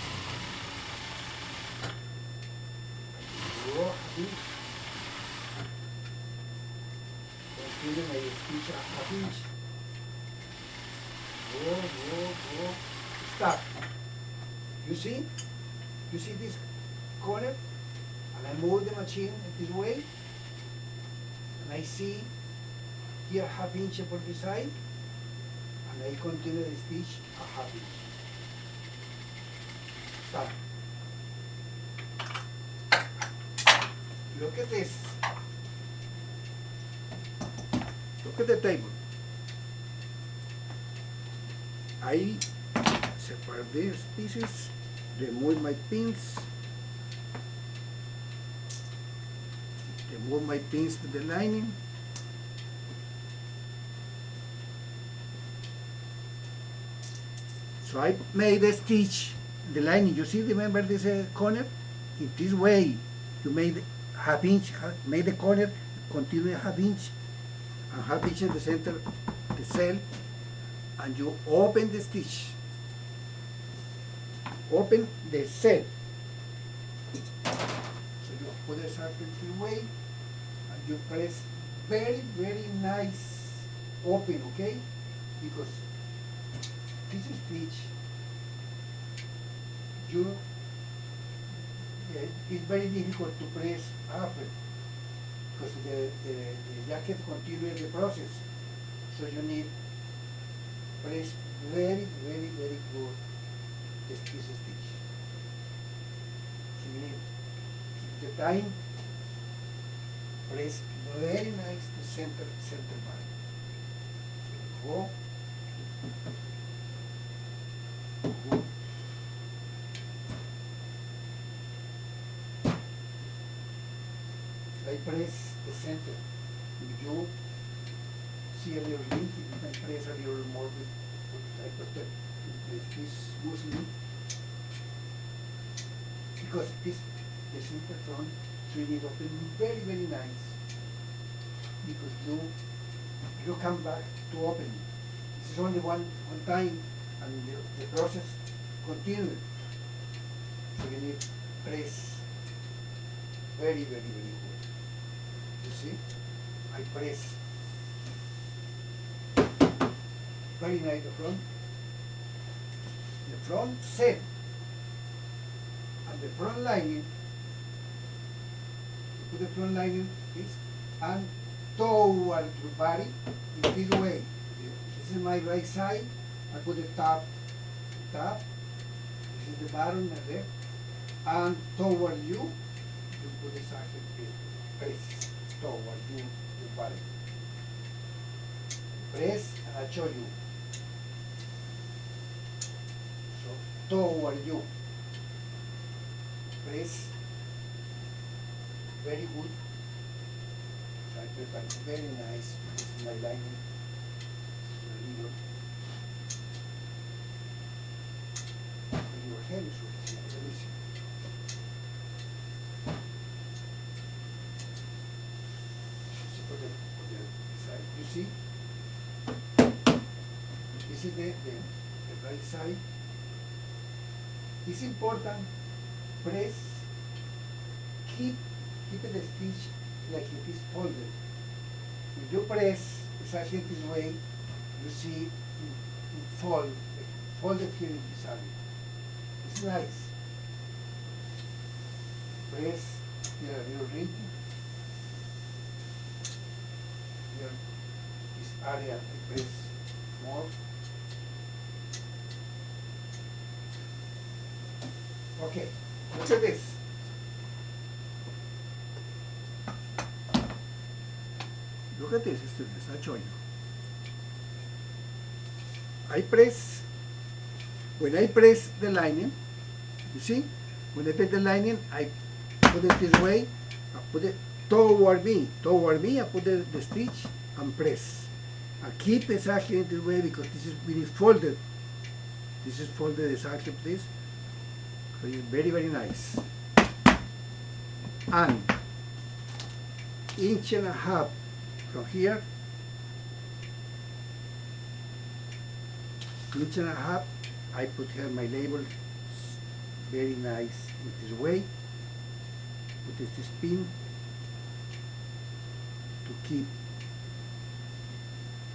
Go 1/2 inch. Continue my stitch 1/2 inch. Go. Stop. You see? You see this corner? And I move the machine this way. And I see here 1/2 inch for this side. And I continue the stitch 1/2 inch. Stop. Look at this. Look at the table. I separate these pieces, remove my pins, remove my pins to the lining. So I made a stitch, the lining, you see, remember this corner? In this way, you made half inch, made the corner, continue half inch, and half inch in the center, the cell, and you open the stitch. Open the cell. So you put the circle away, and you press very, very nice open, okay? Because this stitch, it's very difficult to press up because the jacket continues the process. So you need press very, very, very good this stitch. So you need the time, press very nice the center line. Go. I press the center. If you see a little link, you can press a little more with I protect this muslin. Because this the center front, so you need open very, very nice. Because you come back to open. This is only one time, and the process continues. So you need press very, very, very good. You see, I press very nice the front set, and the front lining. You put the front lining this and toward your body in this way. This is my right side. I put the top. This is the bottom and left, and toward you put the socket press toward you, your body. Press, and I show you. So toward you. Press very good. So I prepare very nice. This is my lining. Your hand is really easy. For the side. You see? This is the right side. It's important, press, keep the stitch like it is folded. If you press exactly this way, you see it folded here in this area. It's nice. Press here a little ring. Here, this area, I press more. Okay, look at this. Look at this, students, I'll show you. When I press the lining, you see, when I press the lining, I put it this way, I put it toward me, I put the stitch and press. I keep exactly in this way because this is folded. This is folded exactly like this. So it's very, very nice. And inch and a half from here, inch and a half, I put here my label, very nice in this way. Put this pin to keep,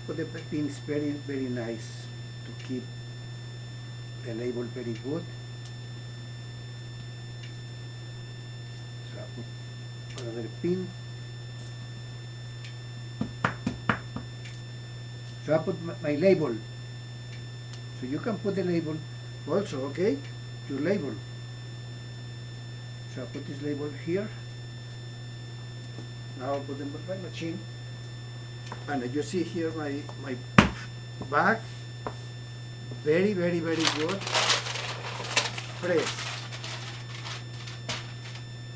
put the pins very, very nice to keep the label very good. So I put another pin. So I put my label. So you can put the label also, okay? Your label. So I put this label here. Now I'll put them on my machine. And you see here my bag. Very, very, very good. Press.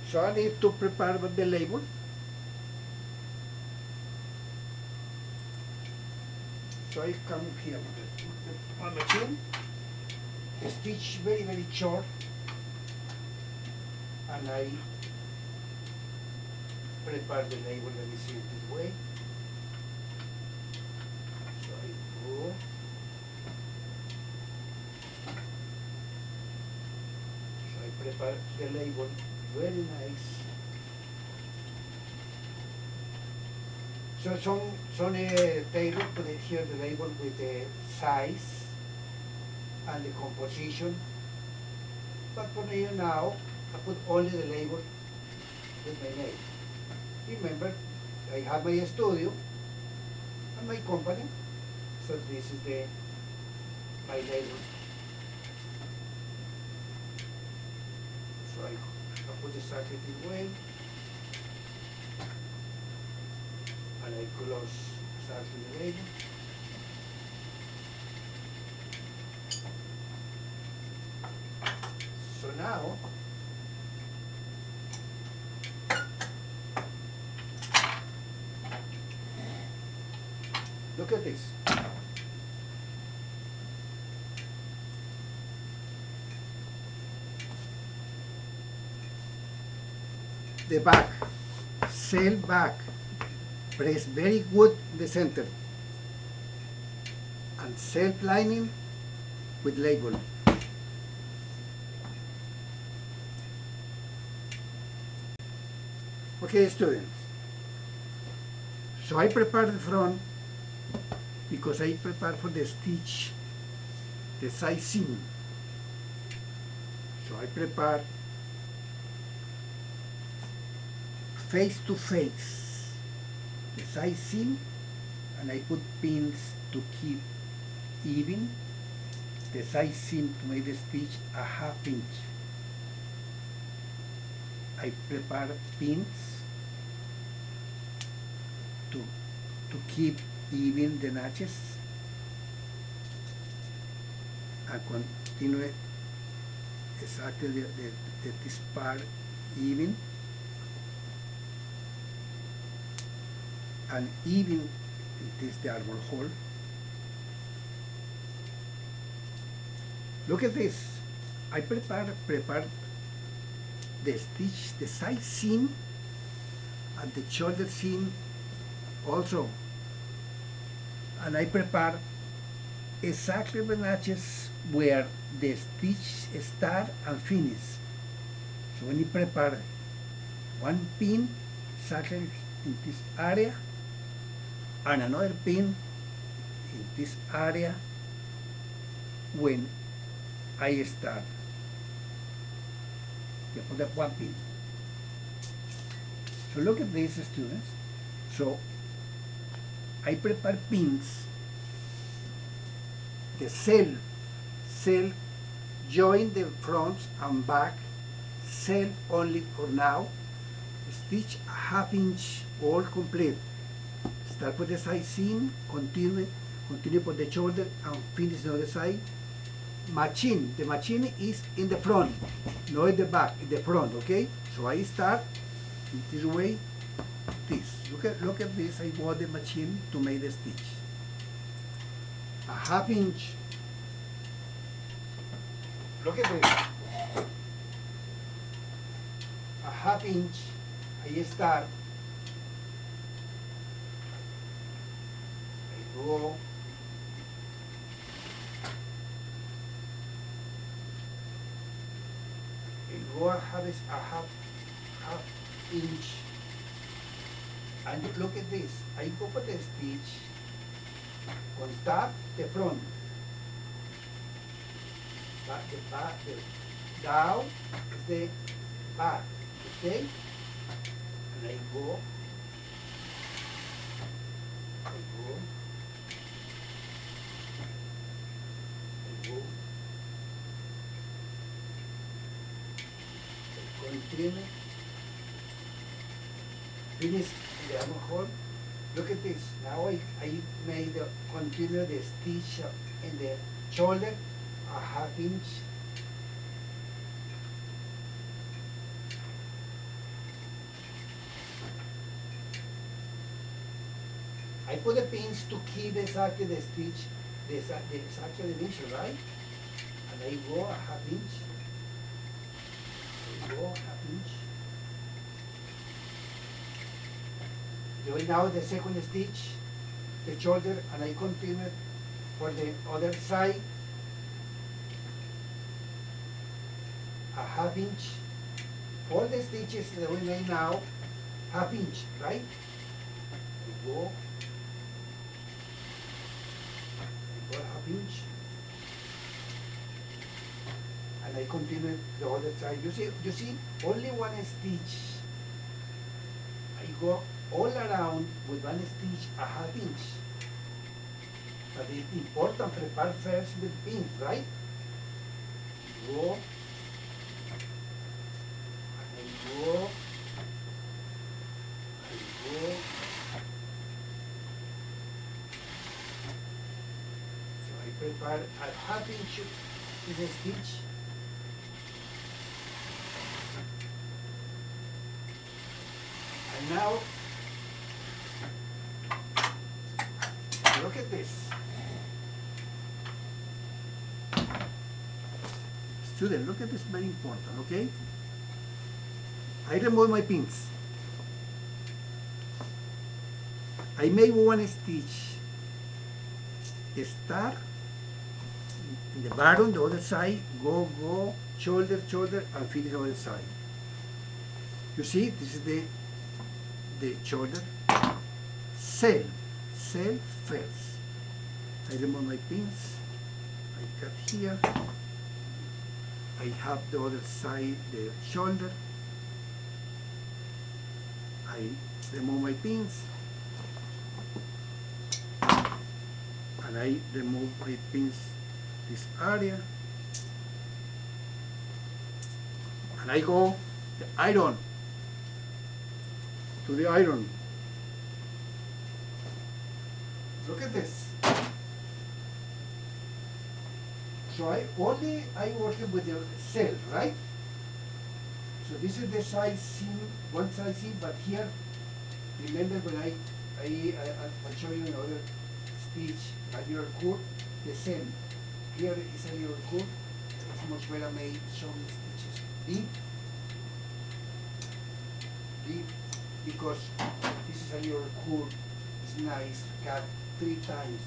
So I need to prepare the label. So I come here with the machine, stitch very, very short, and I prepare the label. Let me see it this way. So I go. So I prepare the label very nice. So some tailor put it here the label with the size and the composition. But for me now, I put only the label with my name. Remember, I have my studio and my company. So this is my label. So I put exactly this way. And I close exactly the label. So now, look at this. The back, sail back. Press very good in the center and self-lining with label. Okay, students. So I prepare the front because I prepare for the stitch, the side seam. So I prepare face to face the side seam, and I put pins to keep even the side seam to make the stitch a ½ inch. I prepare pins to keep even the notches and continue exactly this part even. And even this the armhole. Look at this. I prepare the stitch, the side seam and the shoulder seam also. And I prepare exactly the notches where the stitch start and finish. So when you prepare one pin exactly in this area, and another pin in this area when I start. You put that one pin. So look at this, students. So I prepare pins. The self join the fronts and back, self only for now. Stitch a ½ inch all complete. Start with the side seam, continue for the shoulder and finish the other side. Machine, the machine is in the front, not in the back, in the front, okay? So I start in this way, this. Look at this, I bought the machine to make the stitch. A ½ inch. Look at this. A ½ inch, I start. Go. And go have a half inch. And look at this. I go for the stitch on top the front. The down is the back. Okay? And I go. Continue. Finish the armhole. Look at this. Now I made continue the stitch in the shoulder, a half inch, I put the pins to keep exactly the stitch, the exact dimension, right? And I go a half inch, I go half inch. Doing now the second stitch, the shoulder, and I continue for the other side, a half inch. All the stitches that we made now, half inch, right? I go half inch, and I continue the other side. You see, only one stitch. I go all around with one stitch, a half inch. But it's important to prepare first the pins, right? Go, and I go, I go. Prepare a half inch to the stitch, and now look at this. Student, look at this, very important, okay? I remove my pins. I make one stitch, start in the bottom, the other side, go, shoulder, and finish the other side. You see, this is the shoulder. Self first. I remove my pins. I cut here. I have the other side, the shoulder. I remove my pins. And I remove my pins this area, and I go the iron to the iron. Look at this. So I working with the cell, right? So this is the side seam, one side seam, but here, remember when I'll show you another stitch at your curve, the same. Here is a little curve. It's much better made some stitches deep, because this is a little curve. It's nice. Cut 3 times,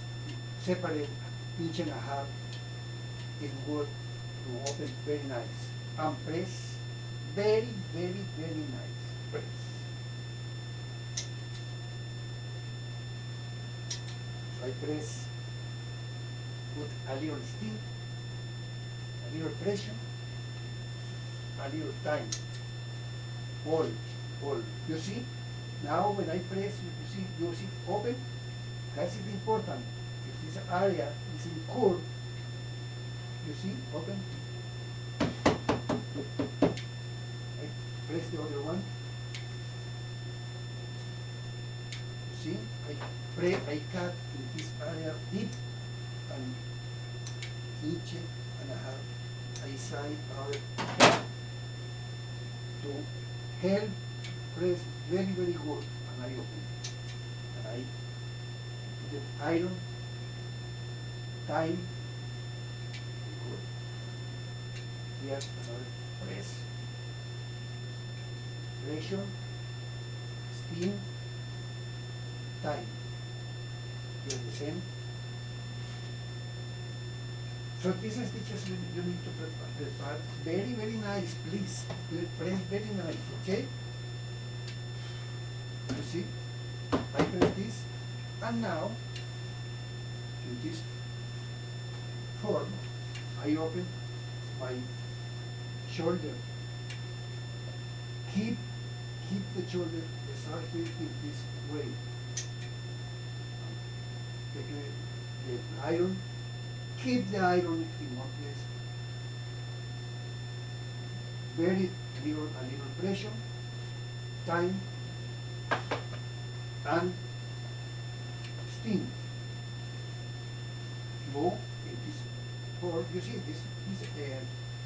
separate inch and a half. It would to open very nice. And press very nice. Press. So I press. Put a little steam, a little pressure, a little time. Hold. You see? Now when I press, you see open. That's important. If this area is in curve, you see, open. I press the other one. You see? I cut in this area deep, and inch and a half I side out to help press very good, and I open, and I put the iron, time, good. Here another press, pressure, steam, time. Here the same. So these stitches you need to prepare very nice, please. Press very nice, okay? You see? I press this, and now, in this form, I open my shoulder. Keep the shoulder exactly in this way. Take the iron. Keep the iron in one place. Very little, a little pressure, time, and steam. Go in this for, you see, this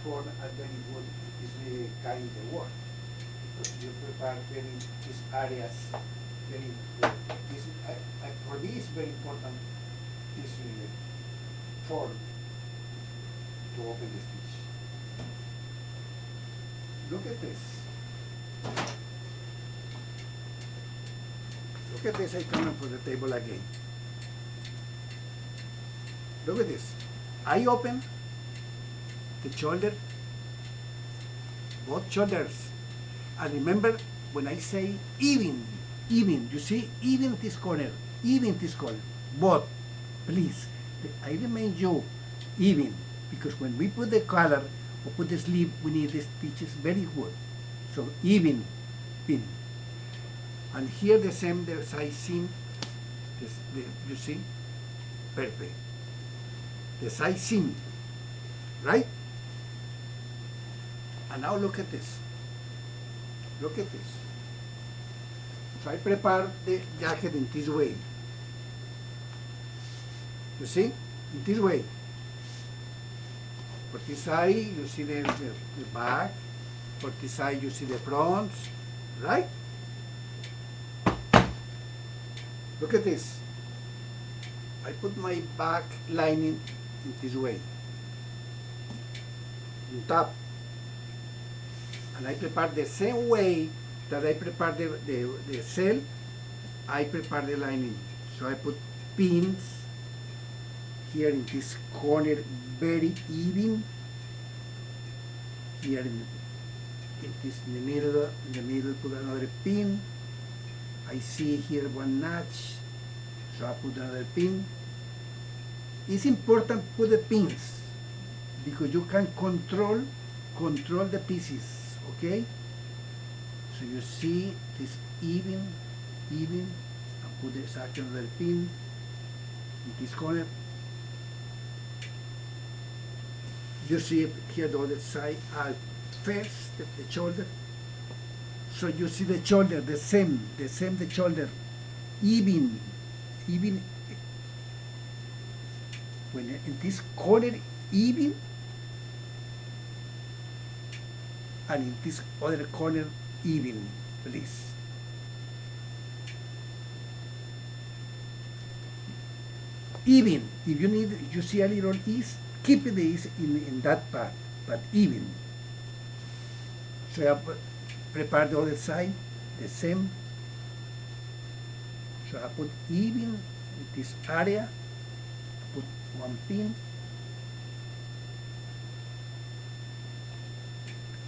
for a very good, is kind of work. Because you prepare very, these areas, very, this, for me, it's very important, this form to open the stitch. Look at this. Look at this, I come up for the table again. Look at this. I open the shoulder, both shoulders. And remember, when I say even, you see, even this corner, both, please. I remind you, even, because when we put the collar or put the sleeve, we need the stitches very good. So even, pin. And here the same, the side seam, you see, perfect. The side seam, right? And now look at this. Look at this. So I prepare the jacket in this way. You see? In this way. For this side, you see the back. For this side, you see the front. Right? Look at this. I put my back lining in this way. On top. And I prepare the same way that I prepare the cell, I prepare the lining. So I put pins here in this corner, very even. Here in the middle, put another pin. I see here one notch, so I put another pin. It's important to put the pins because you can control the pieces. Okay, so you see this even, and put the second another pin in this corner. You see here the other side, first the shoulder. So you see the shoulder, the same the shoulder, even. When in this corner, even. And in this other corner, even, please. Even, if you need, you see a little ease, keep the ease in that part, but even. So I prepare the other side, the same. So I put even in this area, put one pin.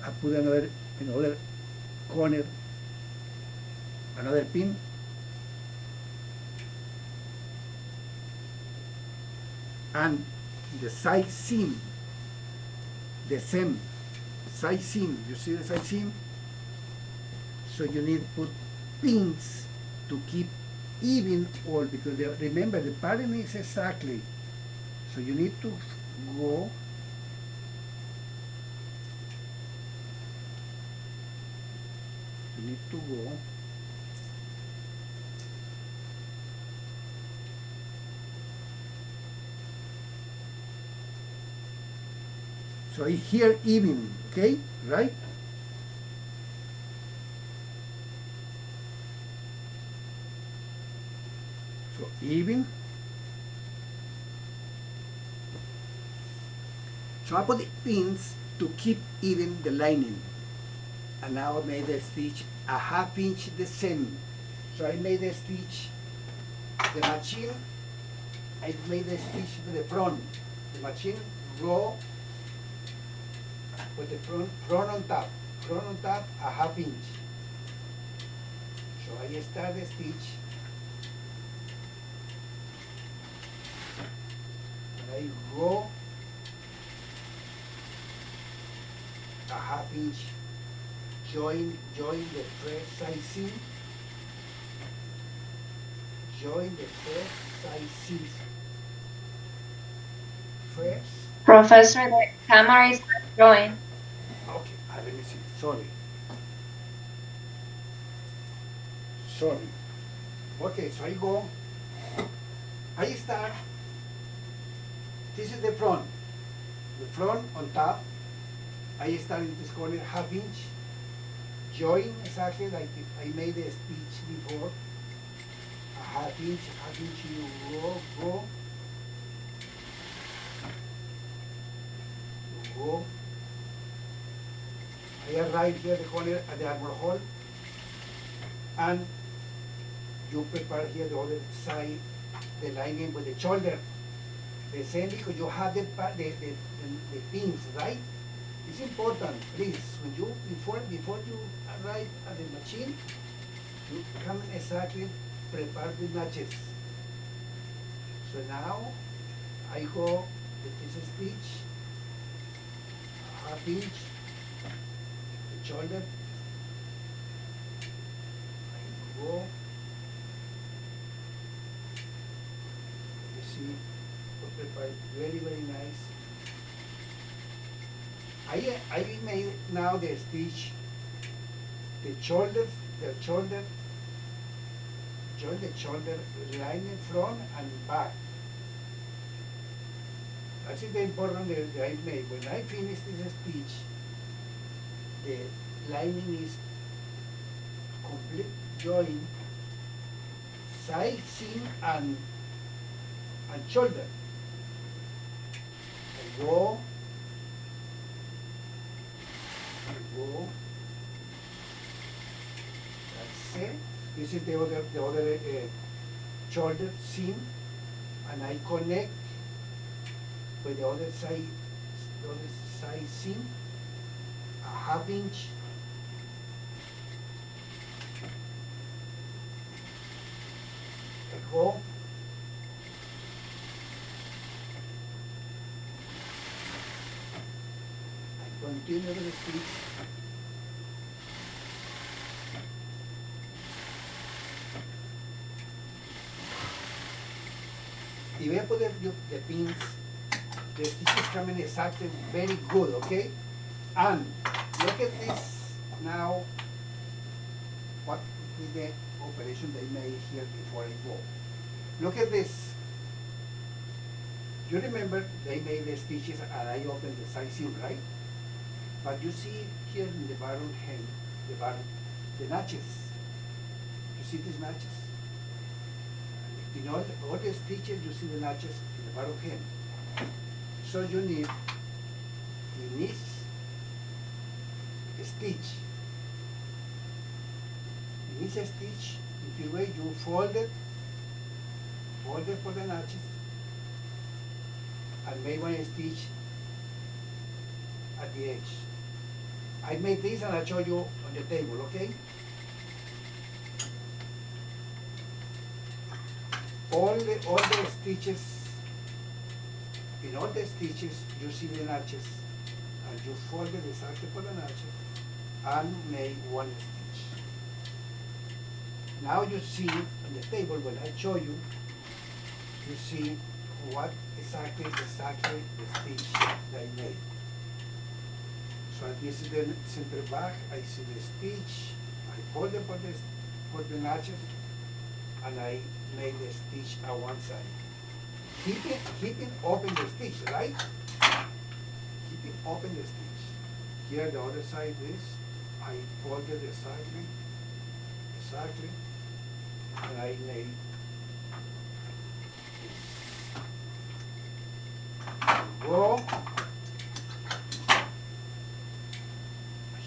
I put another corner, another pin. And the side seam, the same side seam. You see the side seam? So you need to put pins to keep even all, because remember the pattern is exactly. So you need to go so here even, okay, right? So even. So I put the pins to keep even the lining. And now I made the stitch a half inch the same. So I made the stitch, the machine, I made the stitch to the front. The machine go with the front on top a half inch. So I start the stitch, and I go a half inch. Join the first side seam. Join the first side seam. First. Professor, the camera is not showing. Okay, let me see. Sorry. Okay, so I start. This is the front. the front on top. I start in this corner half inch, join exactly like I made the stitch before. A half inch, you go, go. I arrive here the corner at the armhole, and you prepare here the other side, the lining with the shoulder. The same because you have the pins, right? It's important, please, when you before you arrive at the machine, you come exactly prepare the notches. So now I go with this stitch, half inch, the shoulder, I go, you see, prepare very nice. I made now the stitch, the shoulder, join the shoulder, line in front and back. That's the important that I made. When I finish this stitch, the lining is complete join, side seam and shoulder. I go. That's it. This is the other shoulder seam, and I connect with the other side seam, a half inch. I go. I continue with the stitch. Y voy a poner the pins, the stitches coming exactly very good, okay? And look at this now, what is the operation they made here before I go. Look at this. You remember they made the stitches and I opened the side seam, right? But you see here in the bottom hem, the notches. You see these notches? In all the stitches, you see the notches in the bottom hem. So you need in each stitch. In each stitch, in this way you fold it for the notches, and make one stitch at the edge. I made this and I'll show you on the table, okay? All the stitches, in all the stitches, you see the notches, and you fold it exactly for the notches, and make one stitch. Now you see on the table, when I show you, you see what exactly the stitch that I made. So this is the center back, I see the stitch, I fold it for the notches, and I make the stitch at one side. Keeping open the stitch, right? Keeping open the stitch. Here the other side is, I folded exactly, and I made this. Go.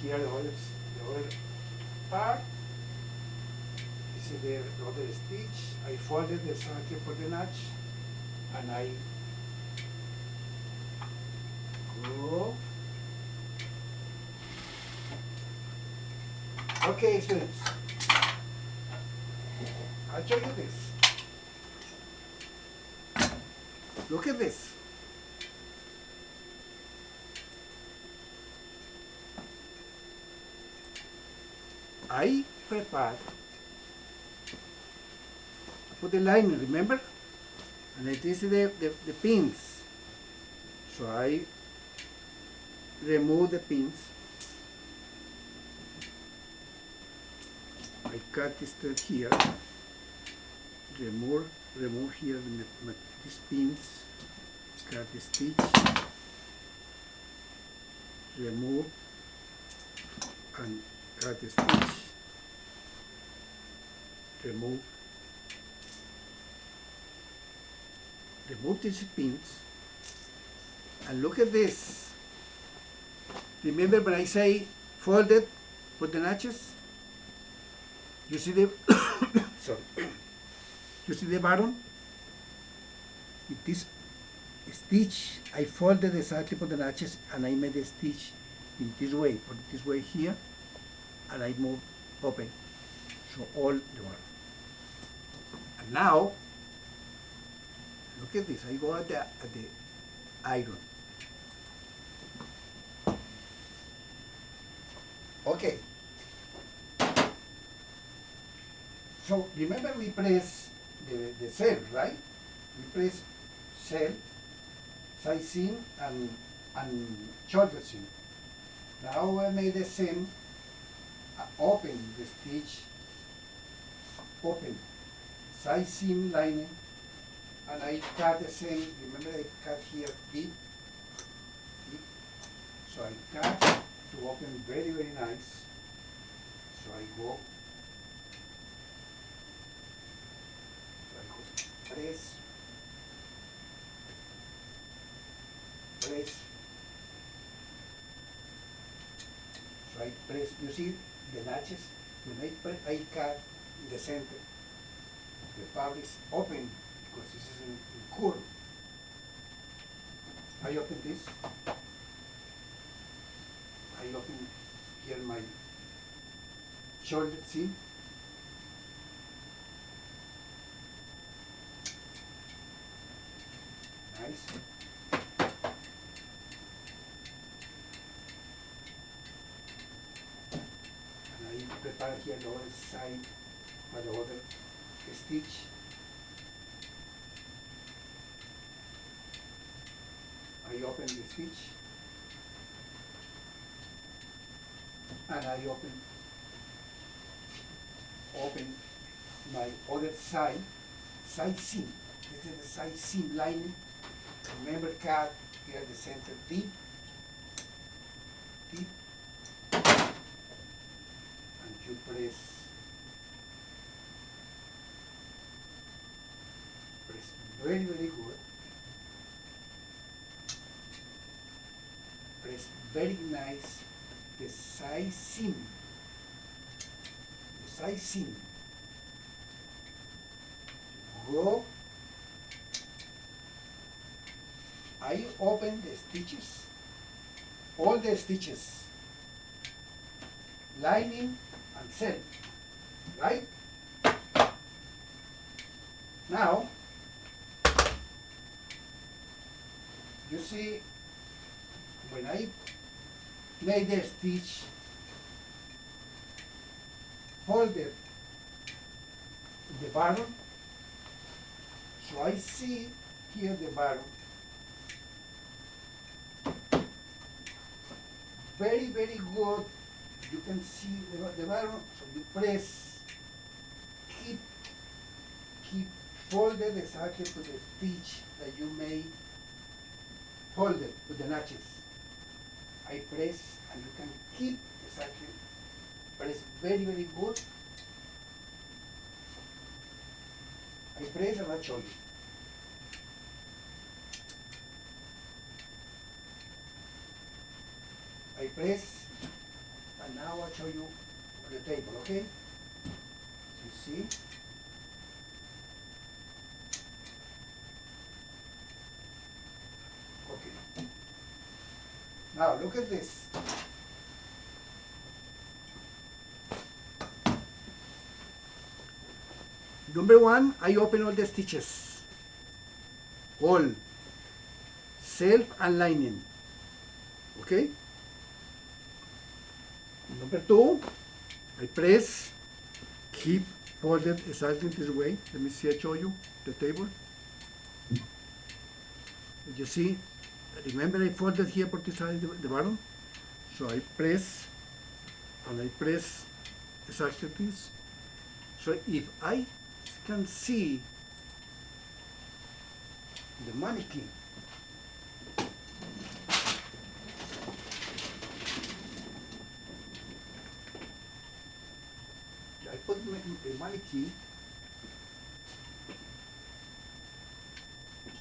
Here the other part. This is the other stitch. I folded the circle for the notch, and I go. Okay, students. I'll show you this. Look at this. I prepared for the lining, remember? And it is the pins. So I remove the pins. I cut this thread here. Remove here these pins. Cut the stitch. remove and cut the stitch, remove these pins, and look at this. Remember when I say folded for the notches? You see the sorry. You see the bottom? With this stitch, I folded exactly for the notches, and I made a stitch in this way, put it this way here, and I move open, so all the bottom. And now, look at this. I go at the iron. Okay. So remember we press the cell, right? We press cell, side seam, and shoulder seam. Now I made the seam, open the stitch, open side seam lining, and I cut the same. Remember I cut here deep, deep. So I cut to open very, very nice. So I go press, press. So I press, you see the notches? When I cut in the center, the fabric is open because this is in curve. I open this. I open here my shoulder seam. Nice. And I prepare here the other side for the other stitch. I open the stitch and I open my other side seam. This is the side seam lining. Remember, cut here at the center deep, deep, and you press very, very good. Press very nice the side seam, go. I open the stitches, all the stitches, lining and cell, right? Now, you see, when I made the stitch, folded the bottom, so I see here the bottom. Very, very good. You can see the bottom, so you press, keep folded exactly to the stitch that you made, folded with the notches. I press, and you can keep exactly, press very, very good. I press and I'll show you. I press, and now I'll show you on the table, okay? You see? Okay. Now look at this. Number one, I open all the stitches. All. Self and lining. Okay? Number two, I press, keep folded exactly this way. Let me see, I show you the table. You see, remember I folded here for this side, the bottom? So I press, and I press exactly this. So if I can see the mannequin, put the money key.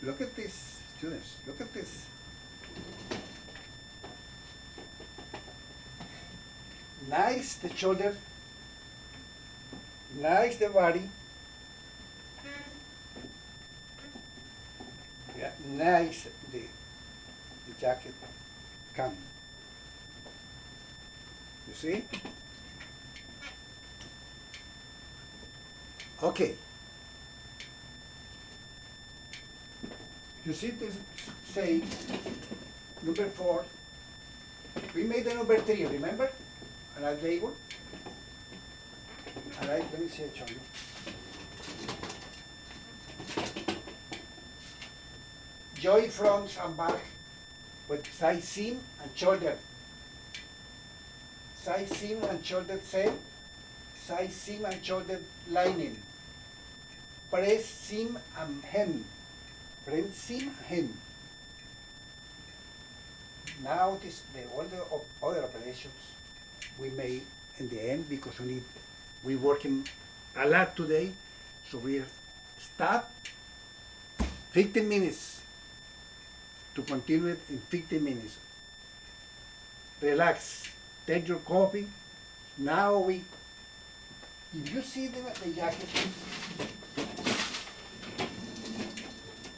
Look at this, students. Look at this. Nice the shoulder. Nice the body. Yeah, nice the jacket come. You see? Okay. You see this say number 4. We made the number 3, remember? And I label. All right, let me see it show you. Joy fronts and back with side seam and shoulder. Side seam and shoulder same. Side seam and shoulder lining. Press seam and hem. Press seam and hem. Now all the other operations we made in the end because we're working a lot today, so we stop 15 minutes to continue it in 15 minutes. Relax, take your coffee. Now if you see the jacket,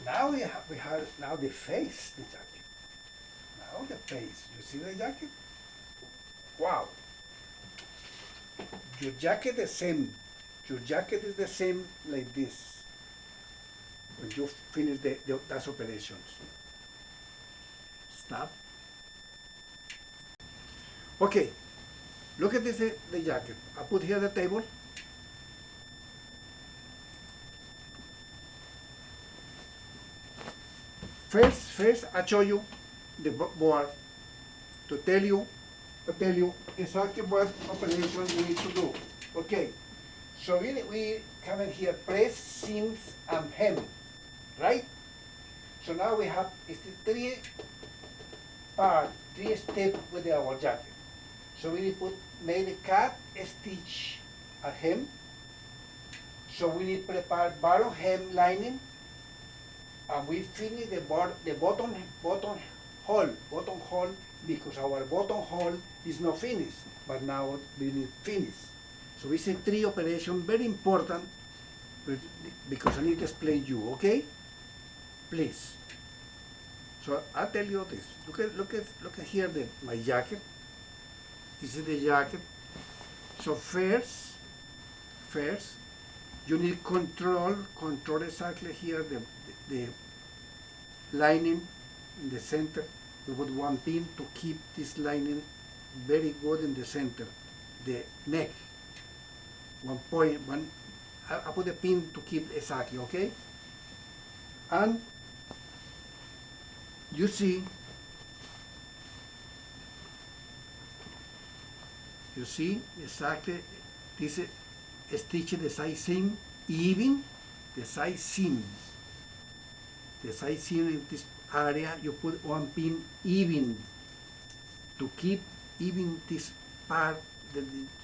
now we have now the face, the jacket. Now the face, you see the jacket? Wow. Your jacket the same. Your jacket is the same like this when you finish those operations. Stop. Okay, look at this, the jacket. I put here the table. First I show you the board to tell you exactly what operation we need to do. Okay, so we come in here, press, seams, and hem, right? So now we have three steps with our jacket. So we made a cut, stitch, a hem. So we need to prepare bottom hem lining, and we finish the bottom hole because our bottom hole is not finished, but now we need finish. So we say 3 operations, very important, because I need to explain you, okay? Please. So I'll tell you this. Look at here my jacket. This is the jacket. So first you need control exactly here the lining in the center. We put one pin to keep this lining very good in the center. The neck, I put a pin to keep exactly, okay? And you see exactly this stitch the side seam, even the side seam. The side seam in this area, you put one pin even to keep even this part,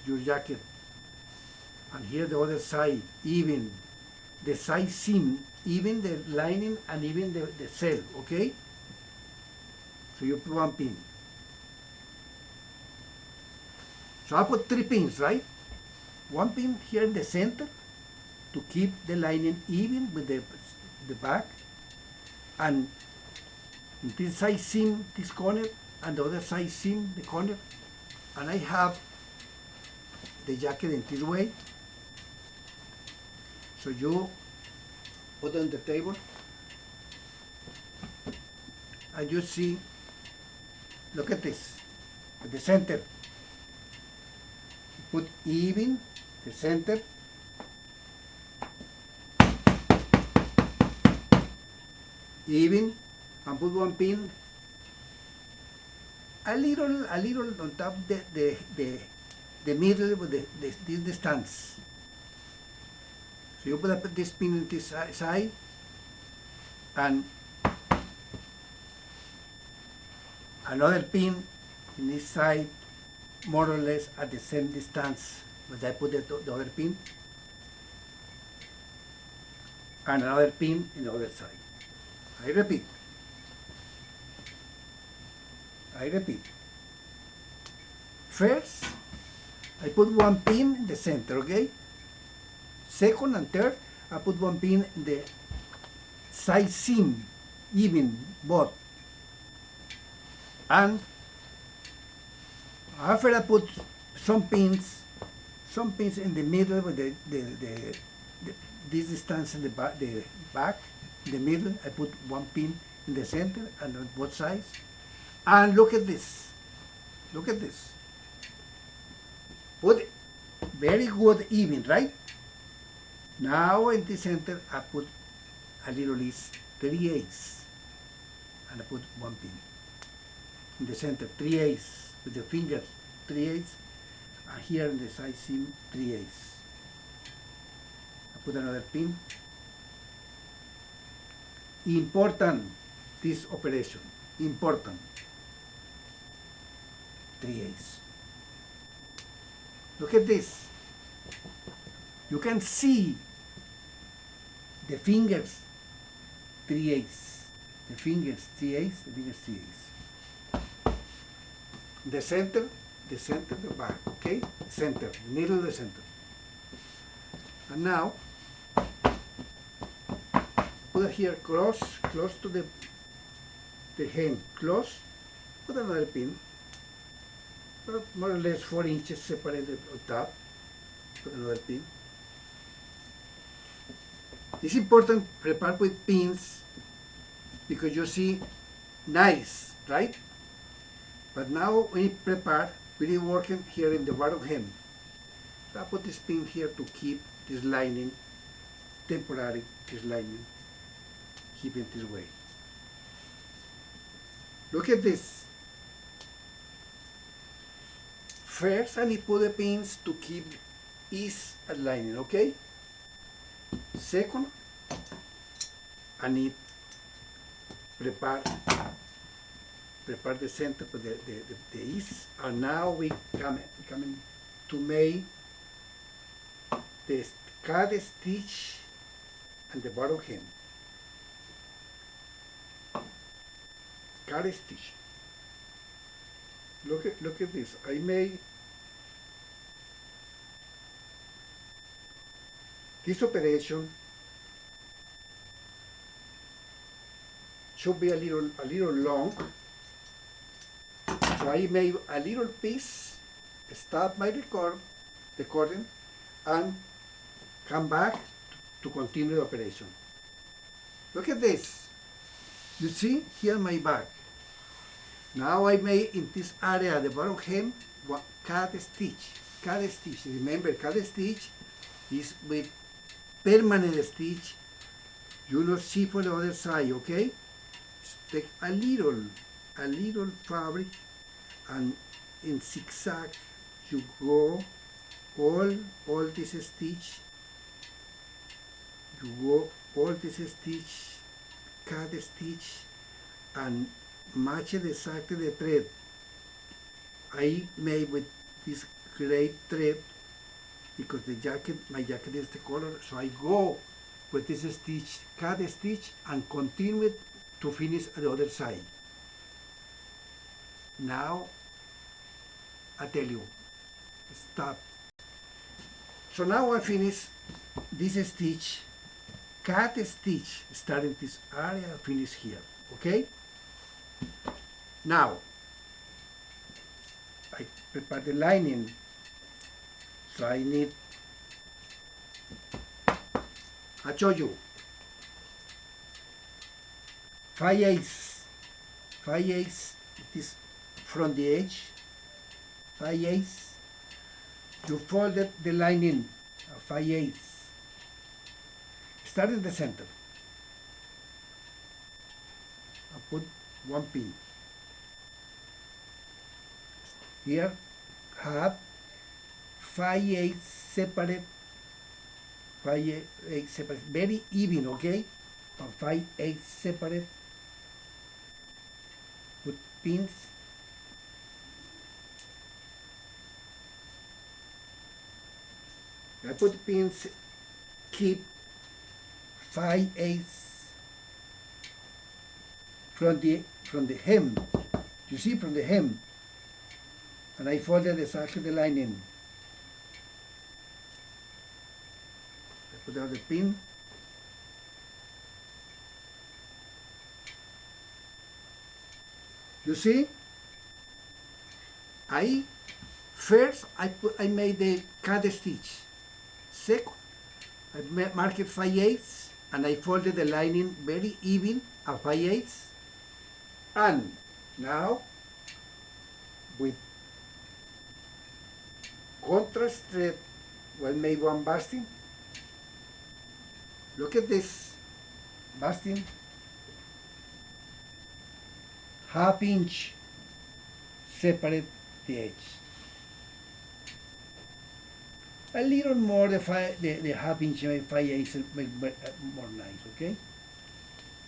your jacket. And here the other side, even the side seam, even the lining and even the cell, okay? So you put one pin. So I put 3 pins, right? One pin here in the center to keep the lining even with the back, and this side seam, this corner, and the other side seam, the corner. And I have the jacket in this way. So you put it on the table, and you see, look at this, at the center. Put even the center. Even, and put one pin a little on top the middle with this distance. So you put this pin in this side, and another pin in this side, more or less at the same distance But I put the other pin and another pin in the other side. I repeat. First, I put one pin in the center, okay? Second and third, I put one pin in the side seam, even both. And after I put some pins in the middle with this distance in the back, in the middle, I put one pin in the center and on both sides. And look at this. Put very good even, right? Now in the center, I put a little list 3/8, and I put one pin in the center, 3/8 with the fingers, 3/8, and here in the side seam, 3/8. I put another pin. Important, this operation, important. 3/8. Look at this. You can see the fingers 3/8. The fingers 3/8. The fingers 3/8. The center, the back. Okay, center, the middle of the center. And now put it here close to the hem, close. Put another pin. More or less 4 inches separated on top. Put another pin. It's important to prepare with pins because you see nice, right? But now we prepare, we're working here in the bottom hem. I put this pin here to keep this lining, temporary, this lining, keep it this way. Look at this. First, I need to put the pins to keep ease aligning, okay? Second, I need prepare the center for the ease. And now we coming to make the cut stitch and the bottom hem. Cut stitch. Look at this. I made this operation should be a little long. So I made a little piece, stop my recording, and come back to continue the operation. Look at this. You see here my back. Now I made in this area the bottom hem cut stitch. Remember, cut stitch is with permanent stitch. You not see for the other side, okay? Just take a little fabric, and in zigzag you go all this stitch. You go all this stitch, cut stitch, and match it exactly the thread. I made with this gray thread because my jacket is the color, so I go with this stitch, cut the stitch, and continue it to finish the other side. Now I tell you, stop. So now I finish this stitch, cut a stitch, starting this area, finish here, okay? Now, I prepare the lining, so I need, I show you, 5/8, it is from the edge, 5/8, you fold the lining, 5/8, start in the center, I put one pin. Here have 5/8 separate, very even, okay? 5/8 separate. Put pins. I put the pins, keep 5/8 from the hem. You see, from the hem, and I folded exactly the lining. I put out the pin. You see, I made the cut stitch. Second, I marked 5/8 and I folded the lining very even at 5/8. And now, with contrast thread, we'll make one basting. Look at this basting. 1/2 inch separate the edge. A little more the 1/2 inch, 5/8 make more nice, okay?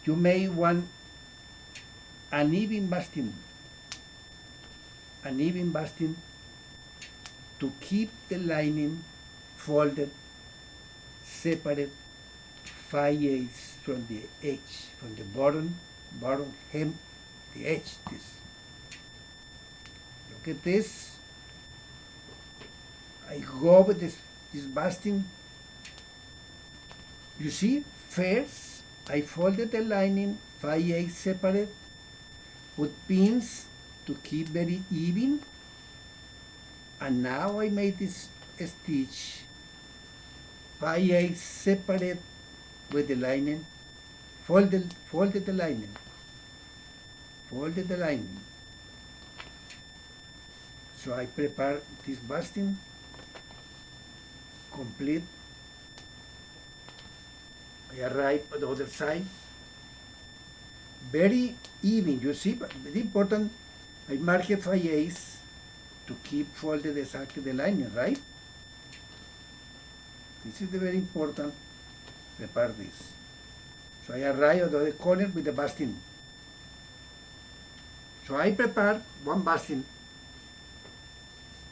You may want an even basting to keep the lining folded separate 5/8 from the edge, from the bottom hem, the edge. This. Look at this. I go with this basting. You see, first I folded the lining 5/8 separate, put pins to keep very even, and now I made this stitch 5/8 separate with the lining, folded the lining. So I prepare this basting complete. I arrive at the other side. Very even, you see, but very important. I mark 5/8 to keep folded exactly the lining, right? This is the very important. Prepare this. So I arrive at the other corner with the basting. So I prepare one basting,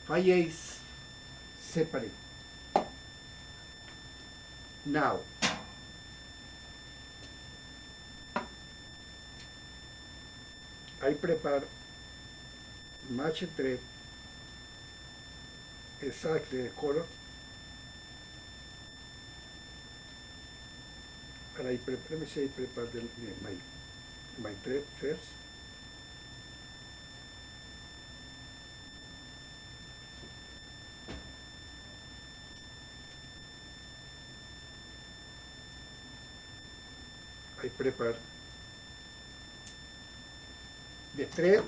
5/8 separate. Now, I prepare match thread, exactly the color, and I prepare my thread first. I prepare the thread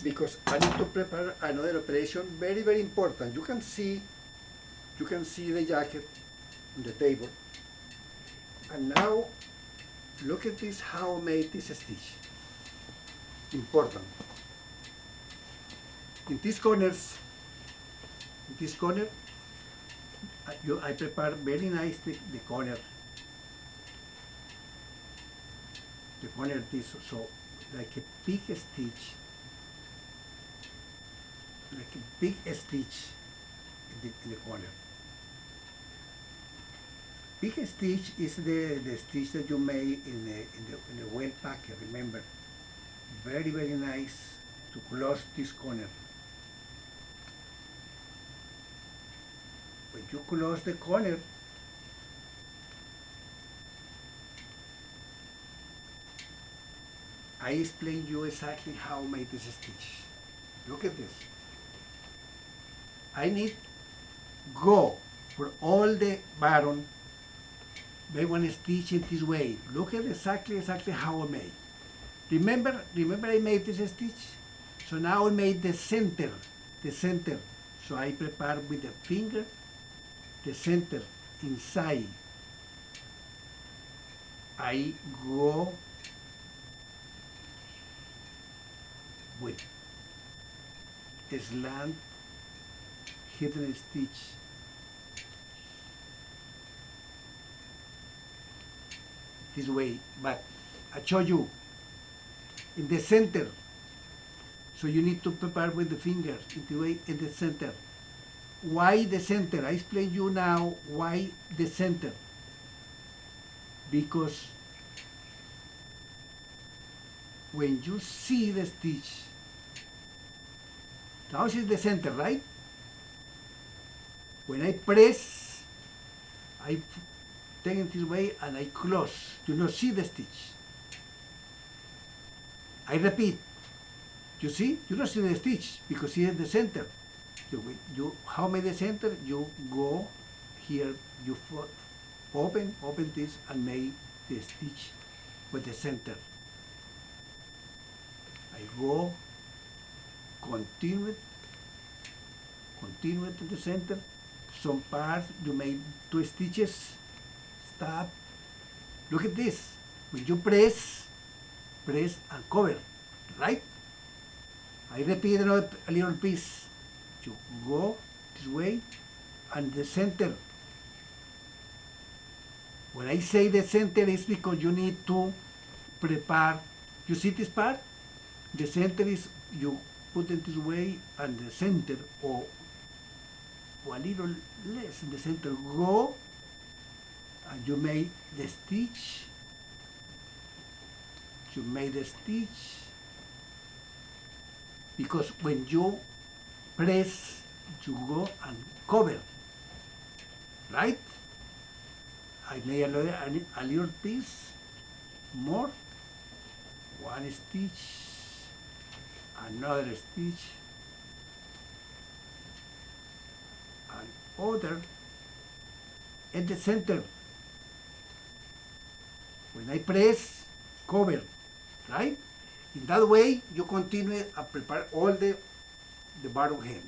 because I need to prepare another operation, very, very important. You can see the jacket on the table. And now look at this, how I made this stitch. Important. In this corner, I prepare very nice the corner. The corner this, so like a big stitch, in the corner. Big stitch is the stitch that you made in the well packer. Remember, very, very nice to close this corner. When you close the corner, I explain you exactly how I made this stitch. Look at this. I need go for all the bottom. Make one stitch in this way. Look at exactly how I made. Remember I made this stitch? So now I made the center. So I prepare with the finger the center inside. I go with a slant hidden stitch. This way, but I show you in the center. So you need to prepare with the finger in the way in the center. why the center? I explain you now why the center. Because when you see the stitch, now this is the center, right? When I press, I take it this way and I close. You don't see the stitch. I repeat. You see? You don't see the stitch because here is the center. How make the center? You go here, you open this and make the stitch with the center. I go, continue to the center. Some parts you make 2 stitches, stop. Look at this. When you press and cover, right? I repeat another a little piece. You go this way and the center. When I say the center, it's because you need to prepare. You see this part? The center is, you put it this way, and the center, or a little less in the center, go, and you make the stitch. You make the stitch, because when you press, you go and cover, right? I made a little piece more, 1 stitch, another stitch, and other at the center. When I press, cover, right? In that way, you continue and prepare all the bottom hem.